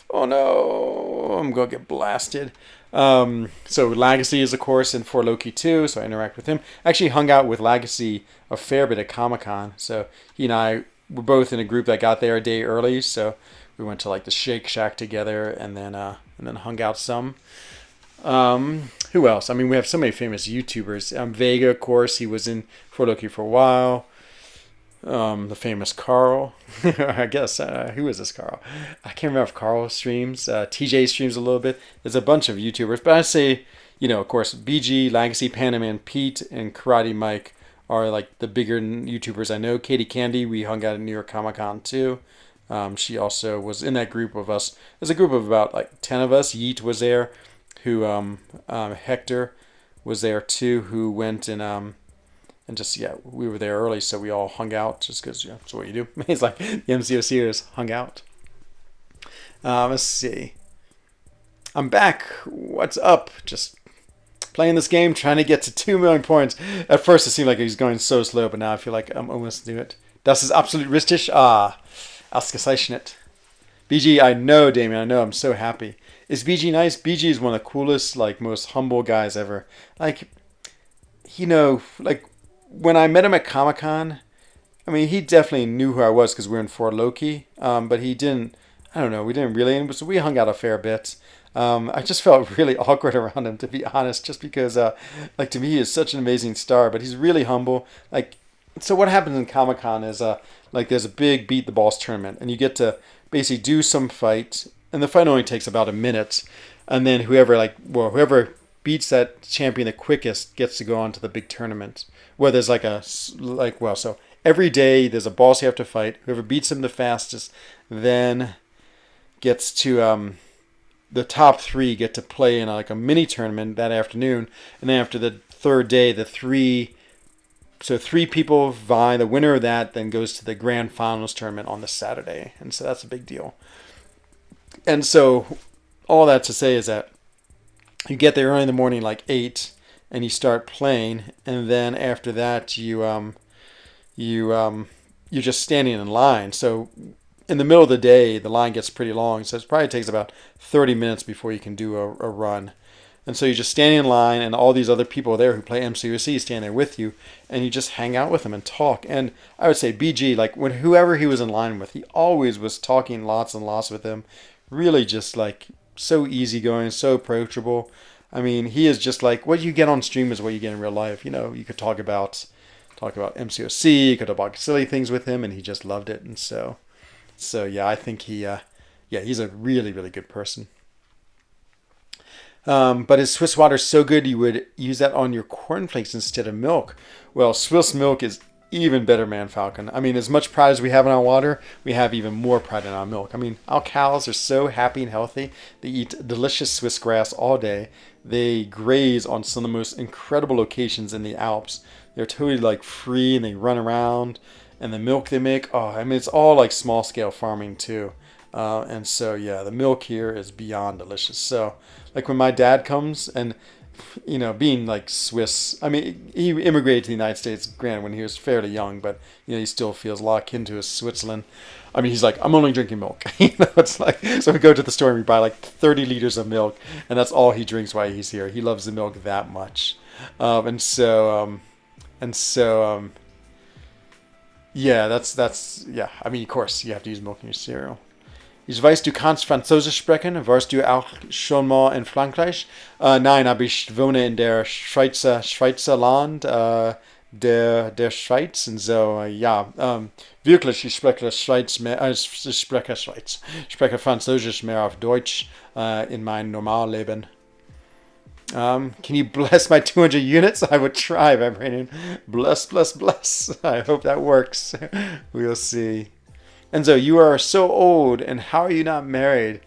Oh, no. I'm going to get blasted. So Legacy is, of course, in for Loki, too. So I interact with him. I actually hung out with Legacy a fair bit at Comic-Con. So he and I were both in a group that got there a day early. So we went to, like, the Shake Shack together and then hung out some. Who else? I mean, we have so many famous YouTubers. Vega, of course. He was in for Loki for a while. The famous Carl. I guess. Who is this Carl? I can't remember if Carl streams. TJ streams a little bit. There's a bunch of YouTubers. But I say, of course, BG, Legacy, Panaman, Pete, and Karate Mike are like the bigger YouTubers I know. Katie Candy, we hung out at New York Comic Con too. She also was in that group of us. There's a group of about like 10 of us. Yeet was there. Who Hector was there too. Who went and just, we were there early, so we all hung out just because, that's what you do. It's like the MCOCers hung out. Let's see. I'm back. What's up? Just playing this game, trying to get to 2 million points. At first, it seemed like he was going so slow, but now I feel like I'm almost doing it. Das ist absolut richtig. Ausgezeichnet. BG, I know, Damien, I know. I'm so happy. Is BG nice? BG is one of the coolest, like, most humble guys ever. Like, when I met him at Comic-Con, I mean, he definitely knew who I was because we were in for Loki. But he didn't, I don't know, we didn't really, so we hung out a fair bit. I just felt really awkward around him, to be honest, just because, to me, he is such an amazing star, but he's really humble. So what happens in Comic-Con is, there's a big Beat the Balls tournament, and you get to basically do some fight, and the fight only takes about a minute, and then whoever beats that champion the quickest gets to go on to the big tournament. Where there's so every day there's a boss you have to fight. Whoever beats him the fastest then gets to, the top 3 get to play in a mini tournament that afternoon. And then after the third day, 3 people vie. The winner of that then goes to the grand finals tournament on the Saturday. And so that's a big deal. And so all that to say is that you get there early in the morning, like 8, and you start playing, and then after that you're just standing in line. So in the middle of the day, the line gets pretty long, so it probably takes about 30 minutes before you can do a run. And so you're just standing in line, and all these other people there who play MCUC stand there with you, and you just hang out with them and talk. And I would say BG, when whoever he was in line with, he always was talking lots and lots with them. Really just so easygoing, so approachable. I mean, he is just what you get on stream is what you get in real life. You could talk about MCOC, you could talk about silly things with him, and he just loved it. And so yeah, I think he's a really, really good person. But his Swiss water is so good, you would use that on your cornflakes instead of milk. Well, Swiss milk is even better, Man Falcon. I mean, as much pride as we have in our water, we have even more pride in our milk. I mean, our cows are so happy and healthy. They eat delicious Swiss grass all day. They graze on some of the most incredible locations in the Alps. They're totally free, and they run around. And the milk they make, it's all small scale farming too. And so, yeah, the milk here is beyond delicious. So, like when my dad comes and, being like Swiss, I mean, he immigrated to the United States, granted, when he was fairly young, but, he still feels a lot akin to his Switzerland. I mean, he's like, I'm only drinking milk. It's like, so we go to the store and we buy like 30 liters of milk, and that's all he drinks while he's here. He loves the milk that much. And so, yeah, yeah. I mean, of course, you have to use milk in your cereal. Ich weiß, du kannst Französisch sprechen. Warst du auch schon mal in Frankreich? Nein, aber ich wohne in der Schweizer Land, der Schweiz. Und so, ja, wirklich, ich spreche Schweiz mehr, ich spreche Französisch mehr auf Deutsch in meinem Normalleben. Can you bless my 200 units? I would try, Vibranium. Bless, bless, bless. I hope that works. We'll see. Enzo, you are so old, and how are you not married?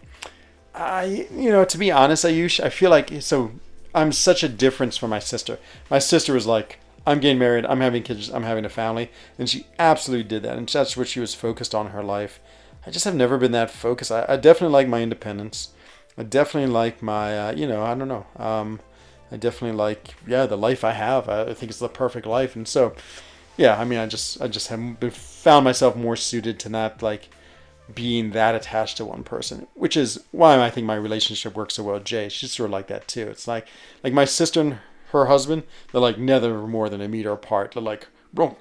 To be honest, Ayush, I feel like, so I'm such a difference from my sister. My sister was like, I'm getting married, I'm having kids, I'm having a family, and she absolutely did that, and that's what she was focused on in her life. I just have never been that focused. I definitely like my independence. I definitely like my, I don't know. I definitely like, the life I have. I think it's the perfect life, and so. Yeah, I mean, I just have found myself more suited to not like being that attached to one person, which is why I think my relationship works so well with Jay. She's sort of like that too. It's like my sister and her husband, they're like never more than a meter apart. They're like,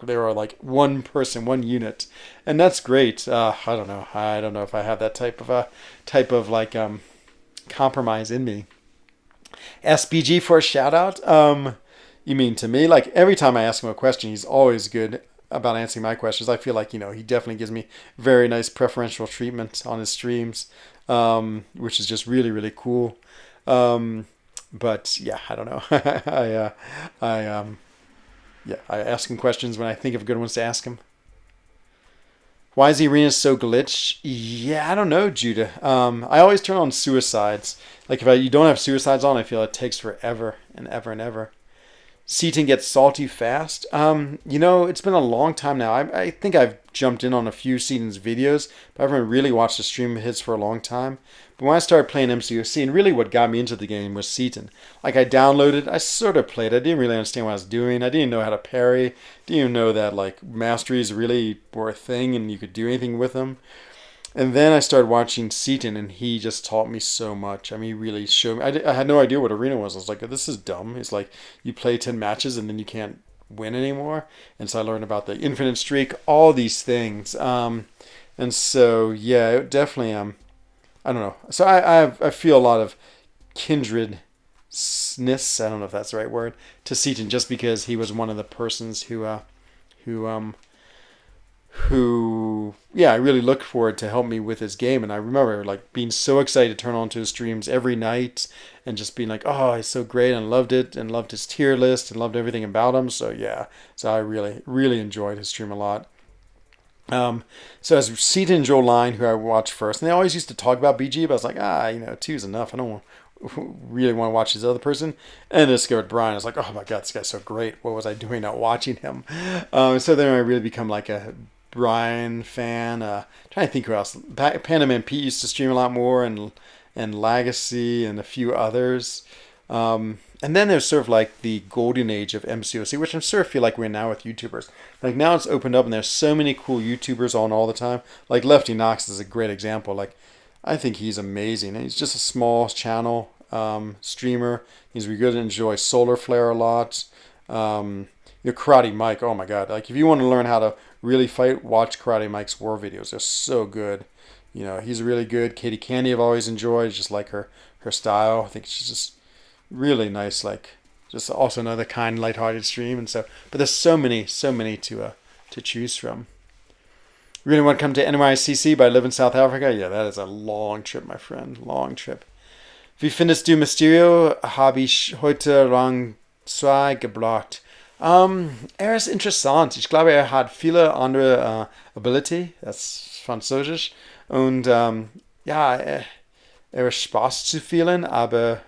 they are like one person, one unit, and that's great. I don't know. I don't know if I have that type of like compromise in me. SBG for a shout out. You mean to me? Like every time I ask him a question, he's always good about answering my questions. I feel like, he definitely gives me very nice preferential treatment on his streams, which is just really, really cool. But yeah, I don't know. I ask him questions when I think of good ones to ask him. Why is the arena so glitched? Yeah, I don't know, Judah. I always turn on suicides. Like if you don't have suicides on, I feel it takes forever and ever and ever. Seaton gets salty fast. It's been a long time now. I think I've jumped in on a few Seaton's videos, but I haven't really watched the stream of his for a long time. But when I started playing MCOC, and really what got me into the game was Seaton. Like I downloaded, I sort of played. I didn't really understand what I was doing. I didn't know how to parry. Didn't even know that like masteries really were a thing and you could do anything with them. And then I started watching Seaton, and he just taught me so much. I mean, he really showed me. I had no idea what arena was. I was like, this is dumb. It's like you play 10 matches, and then you can't win anymore. And so I learned about the infinite streak, all these things. And so, yeah, it definitely, I don't know. So I feel a lot of kindredness, I don't know if that's the right word, to Seaton, just because he was one of the persons who I really looked forward to help me with his game. And I remember like being so excited to turn on to his streams every night and just being like, oh, he's so great, and loved it, and loved his tier list, and loved everything about him. So yeah, so I really, really enjoyed his stream a lot. So as Seaton and Joe Line, who I watched first, and they always used to talk about BG, but I was like, 2's enough. I don't really want to watch this other person. And I discovered Brian. I was like, oh my God, this guy's so great. What was I doing not watching him? So then I really become like a Brian fan. Trying to think who else. Panaman Pete used to stream a lot more, and Legacy and a few others. And then there's sort of like the golden age of MCOC, which I'm sort of feel like we're now with YouTubers. Like now it's opened up, and there's so many cool YouTubers on all the time. Like Lefty Knox is a great example. Like I think he's amazing. He's just a small channel streamer. He's really good to enjoy Solar Flare a lot. Karate Mike, oh my God. Like if you want to learn how to really fight, watch Karate Mike's war videos. They're so good. He's really good. Katie Candy I've always enjoyed. Just like her style. I think she's just really nice. Like just also another kind, lighthearted stream. And so, but there's so many to choose from. Really want to come to NYCC, but I live in South Africa? Yeah, that is a long trip, my friend. Long trip. Wie findest du Mysterio? Habe ich heute Rang 2 geblockt. Ist interessant. Ich glaube, hat viele andere Ability. Das ist Französisch. Und ist Spaß zu spielen, aber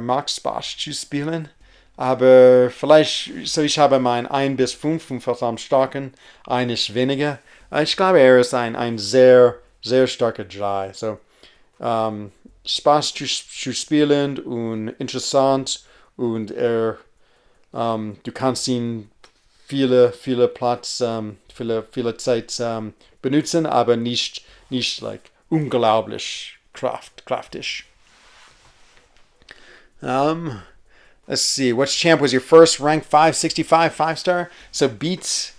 mag Spaß zu spielen. Aber vielleicht, so ich habe mein 1 bis 5 verdammt starken, 1 ist weniger. Ich glaube, ist ein sehr sehr starke 3. So, Spaß zu spielen und interessant und du kannst ihn viele Platz, viele Zeit benutzen, aber nicht like unglaublich kraftig. Let's see. Which champ was your first rank 565 5-star? So beats.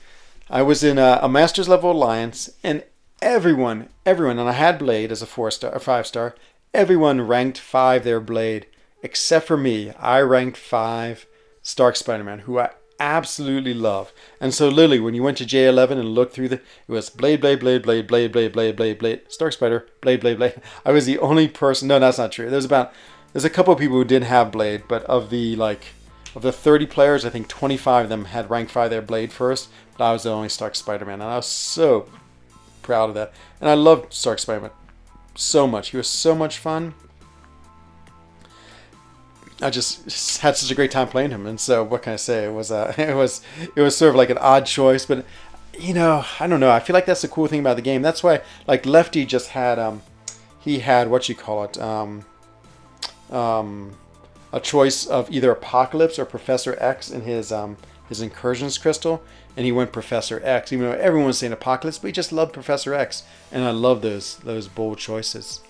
I was in a Masters level alliance, and everyone, and I had Blade as a 4-star, a 5-star. Everyone ranked 5 their Blade, except for me. I ranked 5 Stark Spider-Man, who I absolutely love. And so literally, when you went to J11 and looked through it was Blade, Stark Spider, Blade. I was the only person. No, that's not true. There's a couple of people who didn't have Blade, but of the 30 players, I think 25 of them had rank 5 their Blade first. But I was the only Stark Spider-Man, and I was so proud of that. And I loved Stark Spider-Man so much. He was so much fun. I just had such a great time playing him, and so what can I say? It was sort of like an odd choice, but I don't know. I feel like that's the cool thing about the game. That's why like Lefty just had he had what you call it a choice of either Apocalypse or Professor X in his Incursions crystal, and he went Professor X. Even though everyone was saying Apocalypse, but he just loved Professor X, and I love those bold choices.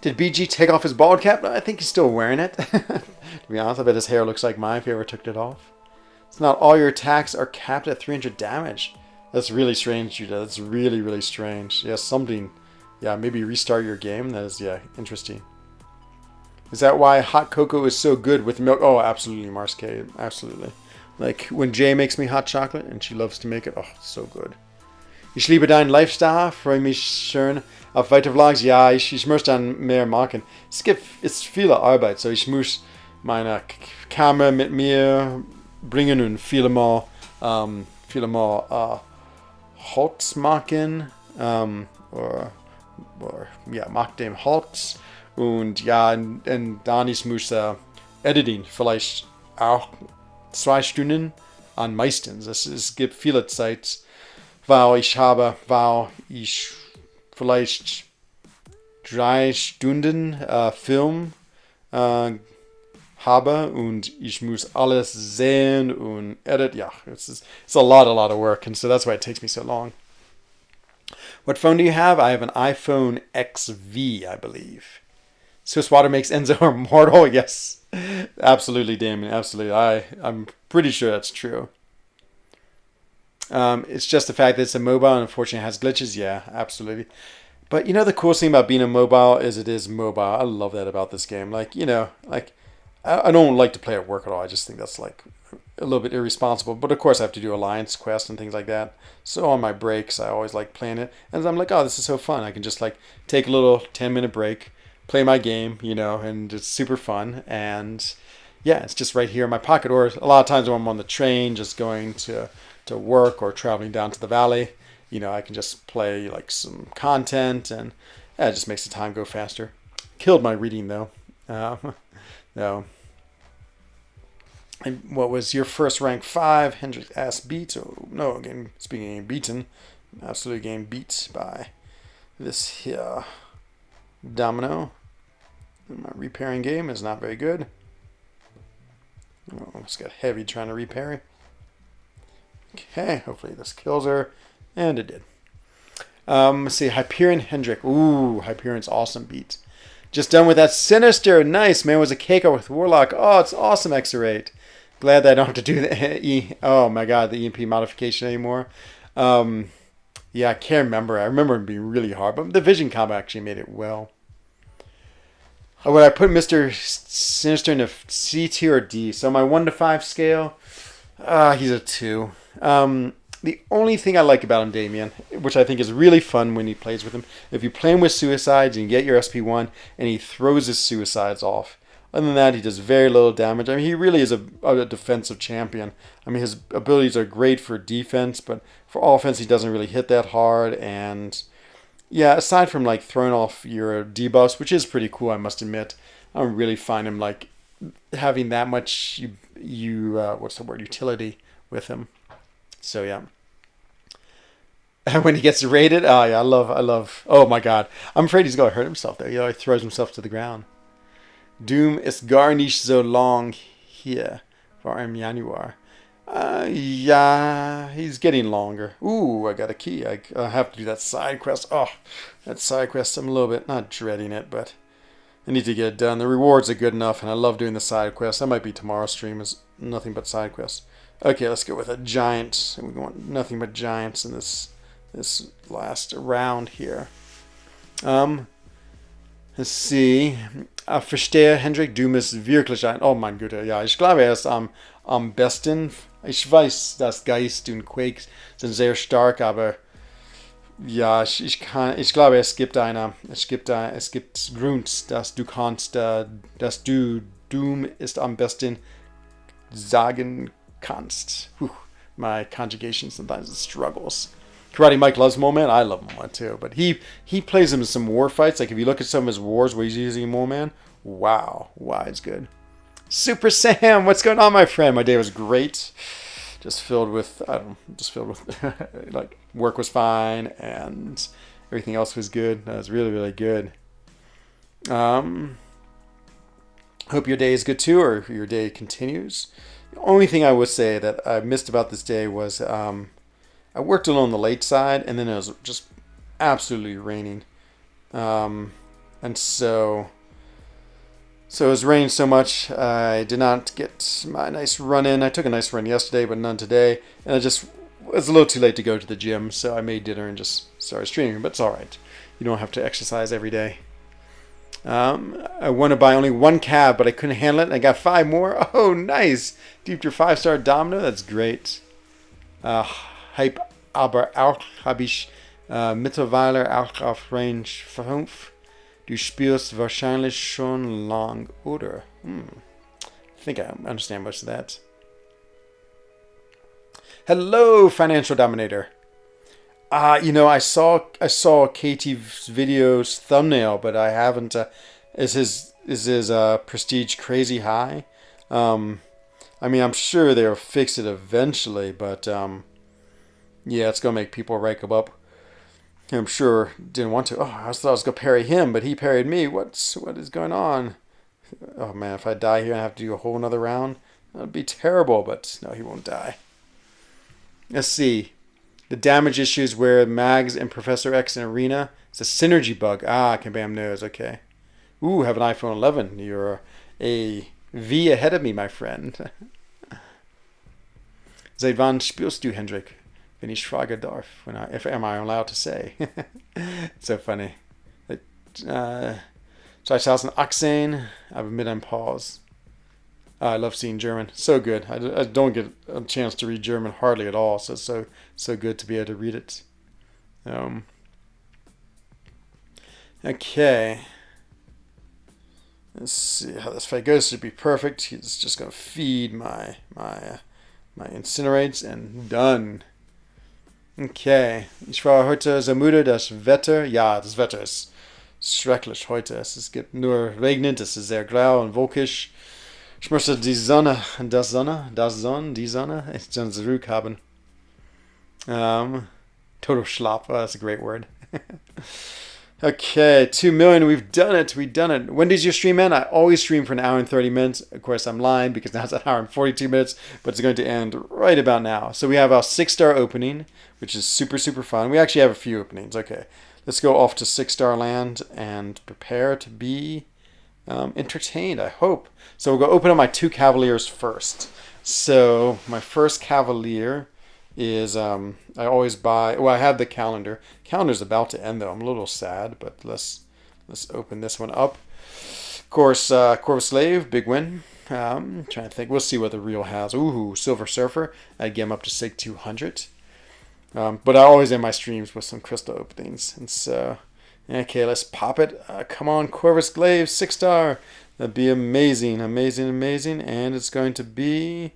Did BG take off his bald cap? I think he's still wearing it. To be honest, I bet his hair looks like mine if he ever took it off. It's not all your attacks are capped at 300 damage. That's really strange, Judah. That's really, really strange. Yeah, something. Yeah, maybe restart your game. That is, yeah, interesting. Is that why hot cocoa is so good with milk? Oh, absolutely, Marscade. Absolutely. Like when Jay makes me hot chocolate and she loves to make it. Oh, it's so good. Ich liebe deinen Lifestyle. Freue mich schön auf weitere Vlogs. Ja, ich muss dann mehr machen. Es viele Arbeit. So ich muss meine Kamera mit mir bringen und viele mal Holz machen. Mach dem Holz. Und ja, und dann ich muss Editing vielleicht auch 2 Stunden an meistens. Es gibt viele Zeit, weil ich vielleicht 3 Stunden Film habe und ich muss alles sehen und edit. Yeah, it's a lot of work, and so that's why it takes me so long. What phone do you have? I have an iPhone XV, I believe. Swiss water makes Enzo immortal. Yes, absolutely, Damien. Absolutely, I'm pretty sure that's true. It's just the fact that it's a mobile and unfortunately has glitches. Yeah, absolutely. But the coolest thing about being a mobile is it is mobile. I love that about this game. Like, I don't like to play at work at all. I just think that's like a little bit irresponsible. But of course I have to do Alliance quests and things like that. So on my breaks, I always like playing it. And I'm like, oh, this is so fun. I can just like take a little 10-minute break, play my game, and it's super fun. And yeah, it's just right here in my pocket. Or a lot of times when I'm on the train, just going to work or traveling down to the valley, I can just play like some content, and it just makes the time go faster. Killed my reading though. No. And what was your first rank 5? Hendrik asked beat. Oh, no, again, speaking of beaten, absolutely getting beat by this here domino. My repairing game is not very good. Oh, it's got heavy trying to repair it. Okay, hopefully this kills her. And it did. Let's see, Hyperion Hendrik. Ooh, Hyperion's awesome beat. Just done with that Sinister. Nice, man. Was a KO with Warlock. Oh, it's awesome, X-Rate. Glad that I don't have to do the oh my god, the EMP modification anymore. Yeah, I can't remember. I remember it being really hard, but the vision combo actually made it well. Would I put Mr. Sinister in a C tier or D? So my 1 to 5 scale, he's a 2. The only thing I like about him, Damien, which I think is really fun when he plays with him, if you play him with suicides and you get your SP1 and he throws his suicides off. Other than that, he does very little damage. I mean, he really is a defensive champion. I mean, his abilities are great for defense, but for offense, he doesn't really hit that hard. And yeah, aside from like throwing off your debuffs, which is pretty cool, I must admit, I don't really find him like having that much utility with him. So yeah. When he gets raided, oh yeah, I love. Oh my god, I'm afraid he's gonna hurt himself there. He throws himself to the ground. Doom ist gar nicht so long hier, for im Januar. Yeah, he's getting longer. Ooh, I got a key. I have to do that side quest. Oh, that side quest, I'm a little bit, not dreading it, but I need to get it done. The rewards are good enough, and I love doing the side quests. That might be tomorrow's stream, is nothing but side quests. Okay, let's go with a giant. We want nothing but giants in this last round here. Let's see. Verstehe, Hendrik, du bist wirklich ein... Oh mein Güte, ja, ich glaube, er ist am besten. Ich weiß, dass Geist und Quake sind sehr stark, aber ja, ich glaube, es gibt Grund, dass du kannst, dass du Doom ist am besten sagen kannst. My conjugation sometimes struggles. Karate Mike loves Mole Man. I love Mole Man too, but he plays him in some war fights. Like if you look at some of his wars where he's using Mole Man, wow, it's good. Super Sam, what's going on, my friend? My day was great. Just filled with like work was fine and everything else was good. That was really, really good. Hope your day is good too, or your day continues. The only thing I would say that I missed about this day was I worked along the late side, and then it was just absolutely raining, and so it was raining so much I did not get my nice run in. I took a nice run yesterday, but none today, and I just was a little too late to go to the gym, so I made dinner and just started streaming. But it's all right. You don't have to exercise every day. I want to buy only one cab, but I couldn't handle it, and I got 5 more. Oh, nice! Deep your 5-star Domino. That's great. Hype, aber auch habe ich mittlerweile auch auf Range 5. Du spielst wahrscheinlich schon lang, oder? I think I understand most of that. Hello, Financial Dominator. I saw KT's video's thumbnail, but I haven't. Is his prestige crazy high? I mean, I'm sure they'll fix it eventually, but yeah, it's gonna make people rank him up. I'm sure didn't want to. Oh, I thought I was gonna parry him, but he parried me. What is going on? Oh man, if I die here and I have to do a whole another round, that'd be terrible. But no, he won't die. Let's see. The damage issues where Mags and Professor X in Arena. It's a synergy bug. Kabam knows. Okay. Ooh, have an iPhone 11. You're a V ahead of me, my friend. Seit wann spielst du, Hendrik? Wenn ich fragen darf. Am I allowed to say? So funny. 2018, aber mit einem Pause. I love seeing German. So good. I don't get a chance to read German hardly at all, so it's so good to be able to read it. Okay. Let's see how this fight goes. Should be perfect. He's just going to feed my incinerates and done. Okay. Ich war heute so müde, das Wetter. Ja, das Wetter ist schrecklich heute. Es gibt nur regnend, es ist sehr grau und wolkig. Ich möchte die Sonne echt dann zurückhaben. Total Schlaf, that's a great word. Okay, 2 million, we've done it. When does your stream end? I always stream for an hour and 30 minutes. Of course, I'm lying because now it's an hour and 42 minutes, but it's going to end right about now. So we have our 6-star opening, which is super, super fun. We actually have a few openings. Okay, let's go off to 6-star land and prepare to be entertained, I hope. So we'll go open up my 2 Cavaliers first. So my first Cavalier is I always buy. Well, I have the calendar. Calendar's about to end though. I'm a little sad, but let's open this one up. Of course, Corvus Slave, big win. Trying to think. We'll see what the real has. Ooh, Silver Surfer. I'd get him up to SIG 200. But I always end my streams with some crystal openings, and so. Okay, let's pop it. Come on, Corvus Glaive, 6-star. That'd be amazing. And it's going to be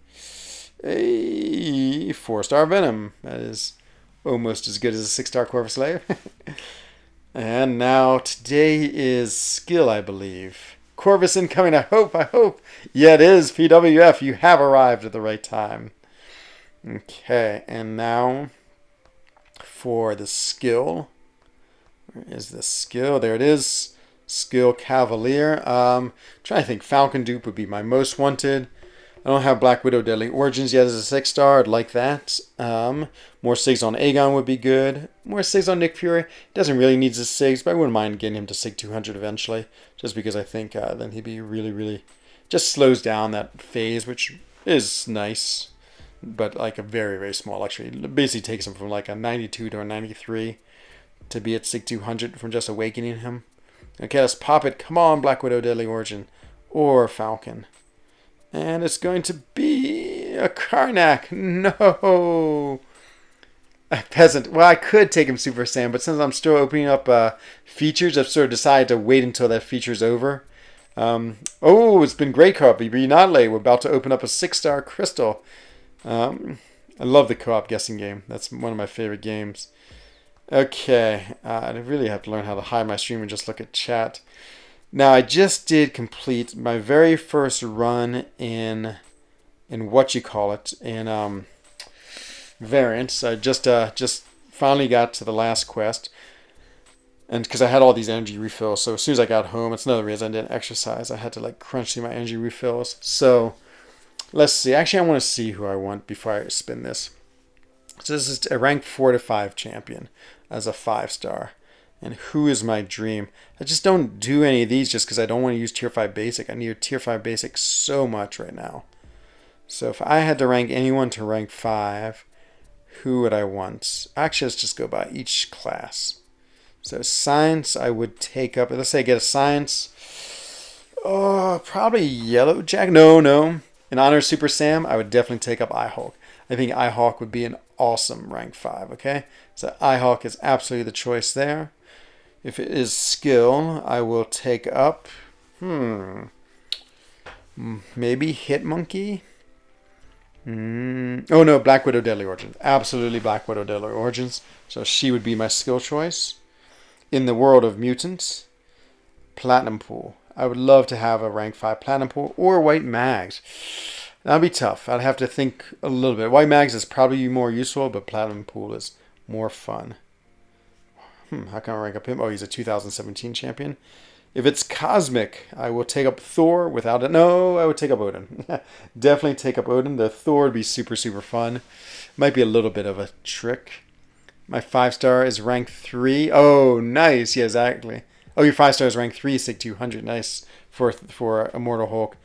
a 4-star Venom. That is almost as good as a 6-star Corvus Glaive. And now today is skill, I believe. Corvus incoming, I hope. Yeah, it is. PWF, you have arrived at the right time. Okay, and now for the skill. Where is the skill? There it is. Skill Cavalier. Trying to think. Falcon Dupe would be my most wanted. I don't have Black Widow Deadly Origins yet as a 6-star. I'd like that. More SIGs on Aegon would be good. More SIGs on Nick Fury. Doesn't really need the SIGs, but I wouldn't mind getting him to SIG 200 eventually. Just because I think then he'd be really, really... Just slows down that phase, which is nice. But like a very, very small luxury. It basically takes him from like a 92 to a 93 to be at SIG 200 from just awakening him. Okay, let's pop it. Come on, Black Widow Deadly Origin. Or Falcon. And it's going to be a Karnak. No. A peasant. Well, I could take him Super Saiyan, but since I'm still opening up features, I've sort of decided to wait until that feature's over. Oh, it's been great co-op. Renale, we're about to open up a 6-star crystal. I love the co-op guessing game. That's one of my favorite games. Okay, I really have to learn how to hide my stream and just look at chat. Now, I just did complete my very first run in in variants. I just finally got to the last quest, and because I had all these energy refills, so as soon as I got home, it's another reason I didn't exercise. I had to like crunch through my energy refills. So let's see. Actually, I want to see who I want before I spin this. So this is a rank 4 to 5 champion as a 5-star. And who is my dream? I just don't do any of these just because I don't want to use tier 5 basic. I need a tier 5 basic so much right now. So if I had to rank anyone to rank 5, who would I want? Actually, let's just go by each class. So science, I would take up. Let's say I get a science. Oh, probably Yellow Jack. No. In honor of Super Sam, I would definitely take up iHulk. I think iHulk would be an awesome rank 5, okay? So iHulk is absolutely the choice there. If it is skill, I will take up, maybe Hitmonkey? Oh no, Black Widow Deadly Origins. Absolutely Black Widow Deadly Origins. So she would be my skill choice. In the world of mutants, Platinum Pool. I would love to have a rank 5 Platinum Pool or White Mags. That'd be tough. I'd have to think a little bit. White Mags is probably more useful, but Platinum Pool is more fun. How can I rank up him? Oh, he's a 2017 champion. If it's Cosmic, I will take up Thor without it. No, I would take up Odin. Definitely take up Odin. The Thor would be super, super fun. Might be a little bit of a trick. My 5-star is rank 3. Oh, nice. Yeah, exactly. Oh, your 5-star is rank 3, SIG 200. Nice for Immortal Hulk.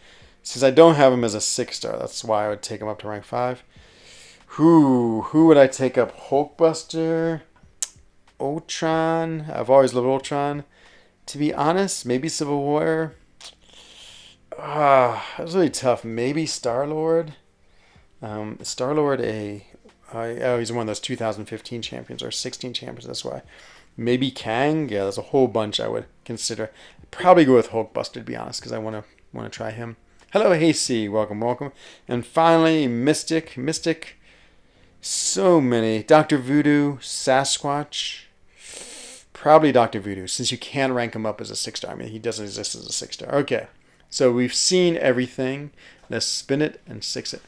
Since I don't have him as a 6-star, that's why I would take him up to rank 5. Who would I take up? Hulkbuster? Ultron. I've always loved Ultron. To be honest, maybe Civil War. That was really tough. Maybe Star-Lord. Star-Lord he's one of those 2015 champions or 16 champions, that's why. Maybe Kang. Yeah, there's a whole bunch I would consider. I'd probably go with Hulkbuster, to be honest, because I want to try him. Hello, Hasty. Welcome. And finally, Mystic. So many. Dr. Voodoo, Sasquatch. Probably Dr. Voodoo, since you can rank him up as a 6-star. I mean, he doesn't exist as a 6-star. Okay, so we've seen everything. Let's spin it and 6 it.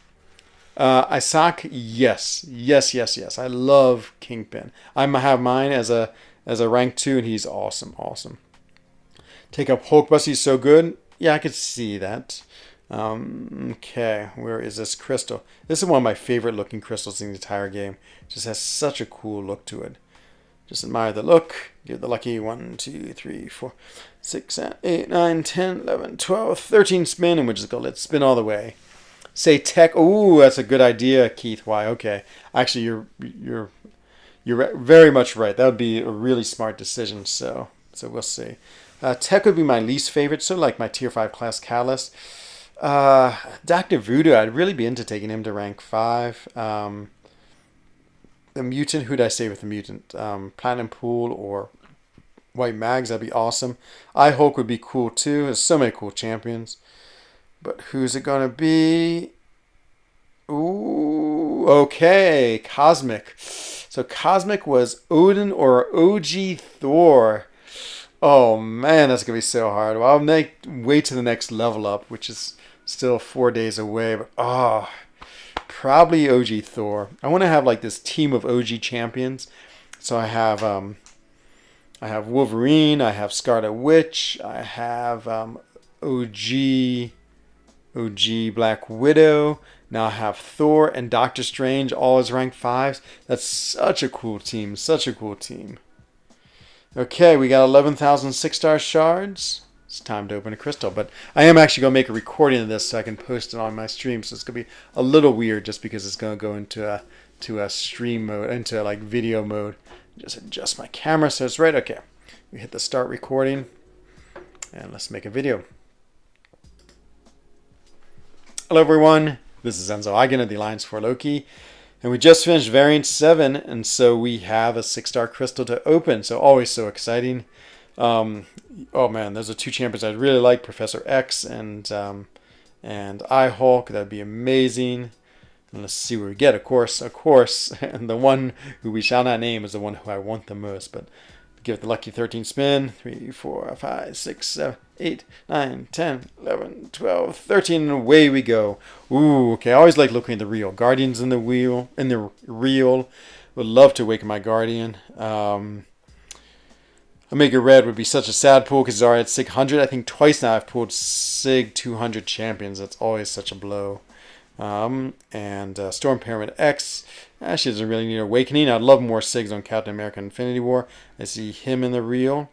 Isaac, yes. I love Kingpin. I have mine as a rank 2, and he's awesome. Take up Hulkbuster, he's so good. Yeah, I could see that. Okay, where is this crystal? This is one of my favorite looking crystals in the entire game. It just has such a cool look to it. Just admire the look. Give the lucky 1, 2, 3, 4, 6, 7, 8, 9, 10, 11, 12, 13 spin, and we're just going to let it spin all the way. Say tech. Ooh, that's a good idea, Keith. Why? Okay. Actually, you're very much right. That would be a really smart decision. So we'll see. Tech would be my least favorite. So like my tier 5 class Catalyst. Dr. Voodoo, I'd really be into taking him to rank 5. The mutant, who'd I say with the mutant? Platinum Pool or White Mags, that'd be awesome. iHulk would be cool too. There's so many cool champions. But who's it gonna be? Ooh, okay, Cosmic. So Cosmic was Odin or OG Thor. Oh man, that's gonna be so hard. Well, I'll wait to the next level up, which is still 4 days away. But probably OG Thor. I want to have like this team of OG champions, So I have Wolverine, I have Scarlet Witch, I have OG Black Widow. Now I have Thor and Doctor Strange, all as rank 5s. That's such a cool team, such a cool team. Okay, we got 11,000 6-star shards. It's time to open a crystal, but I am actually going to make a recording of this so I can post it on my stream. So it's going to be a little weird just because it's going to go into a stream mode, into like video mode. Just adjust my camera so it's right. Okay, we hit the start recording and let's make a video. Hello everyone, this is Enzo Eigen of the Alliance for Loki, and we just finished variant 7, and so we have a 6-star crystal to open, so always so exciting. Oh man, those are 2 champions I'd really like, Professor X and I-Hulk. That'd be amazing. And let's see what we get, of course, and the one who we shall not name is the one who I want the most, but give it the lucky 13 spin. 3, 4, 5, 6, 7, 8, 9, 10, 11, 12, 13, and away we go. Ooh, okay. I always like looking at the reel. Guardians in the reel. Would love to awaken my Guardian. Omega Red would be such a sad pull because he's already at 600. I think twice now I've pulled Sig 200 champions. That's always such a blow. Storm Pyramid X. She doesn't really need awakening. I'd love more Sigs on Captain America Infinity War. I see him in the reel.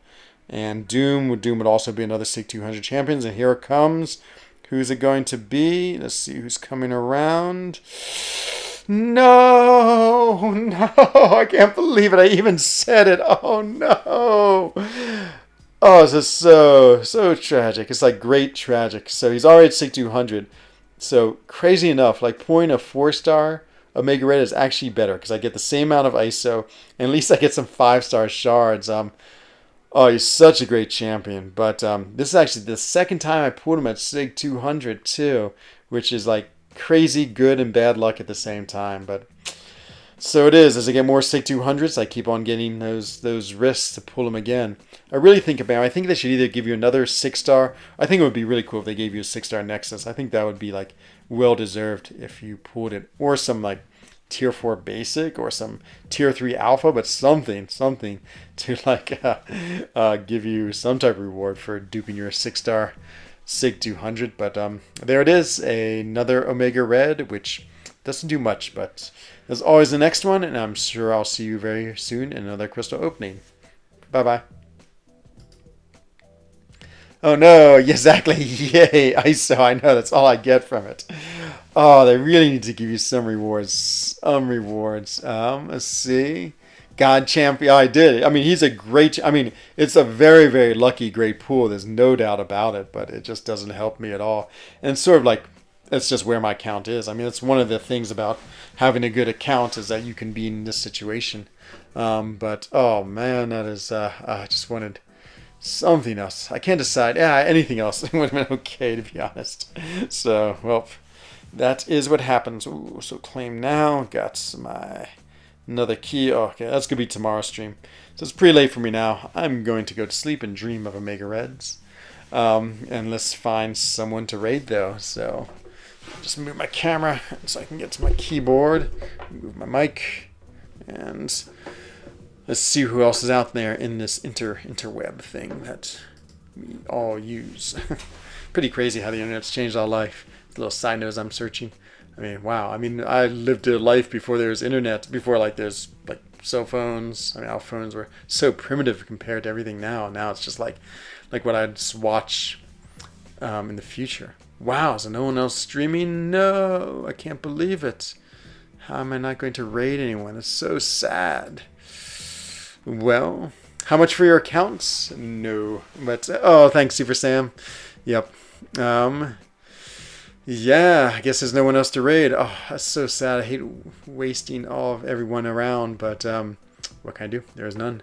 And Doom would also be another Sig 200 champions. And here it comes. Who's it going to be? Let's see who's coming around. No, I can't believe it. I even said it. Oh no. Oh, this is so tragic. It's like great tragic. So he's already at Sig 200. So crazy enough, like pulling a 4-star Omega Red is actually better because I get the same amount of ISO and at least I get some 5-star shards. Oh, he's such a great champion. But this is actually the second time I pulled him at Sig 200 too, which is like crazy good and bad luck at the same time. But so it is. As I get more Sig 200s, I keep on getting those risks to pull them again. I think they should either give you another 6-star. I think it would be really cool if they gave you a 6-star Nexus. I think that would be like well deserved if you pulled it, or some like tier 4 basic or some tier 3 alpha, but something to like give you some type of reward for duping your 6-star Sig 200. But there it is, another Omega Red, which doesn't do much, but there's always the next one, and I'm sure I'll see you very soon in another crystal opening. Bye bye. Oh no, exactly. Yay, ISO. I know, that's all I get from it. Oh, they really need to give you some rewards. Let's see. God Champion. I did. I mean, he's a great. I mean, it's a very, very lucky great pool. There's no doubt about it, but it just doesn't help me at all. And it's sort of like, that's just where my account is. I mean, it's one of the things about having a good account is that you can be in this situation. But, oh man, that is, I just wanted something else. I can't decide. Yeah, anything else would have been okay, to be honest. So, well, that is what happens. Ooh, so claim now. Got my another key. Oh, okay, that's going to be tomorrow's stream. So it's pretty late for me now. I'm going to go to sleep and dream of Omega Reds. And let's find someone to raid, though. So just move my camera so I can get to my keyboard. Move my mic. And let's see who else is out there in this interweb thing that we all use. Pretty crazy how the internet's changed our life. A little side note as I'm searching. I mean, wow. I mean, I lived a life before there was internet, before like there's like cell phones. I mean, our phones were so primitive compared to everything now. Now it's just like what I'd just watch in the future. Wow, is there no one else streaming? No, I can't believe it. How am I not going to raid anyone? It's so sad. Well, how much for your accounts? No, but oh, thanks, Super Sam. Yep. Yeah, I guess there's no one else to raid. Oh, that's so sad. I hate wasting all of everyone around, but what can I do? There is none.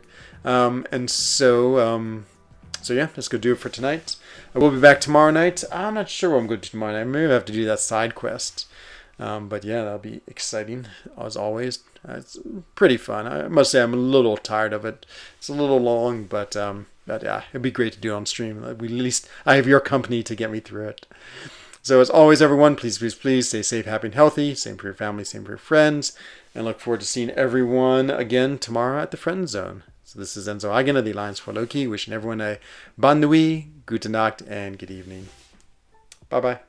So yeah, let's go do it for tonight. I will be back tomorrow night. I'm not sure what I'm going to do tomorrow night. Maybe I have to do that side quest. But yeah, that'll be exciting as always. It's pretty fun. I must say I'm a little tired of it. It's a little long, but yeah, it'd be great to do it on stream. At least I have your company to get me through it. So as always, everyone, please, please, please stay safe, happy, and healthy. Same for your family, same for your friends. And look forward to seeing everyone again tomorrow at the Friend Zone. So this is Enzo Hagen of the Alliance for Loki, wishing everyone a bonne nuit, gute Nacht, and good evening. Bye-bye.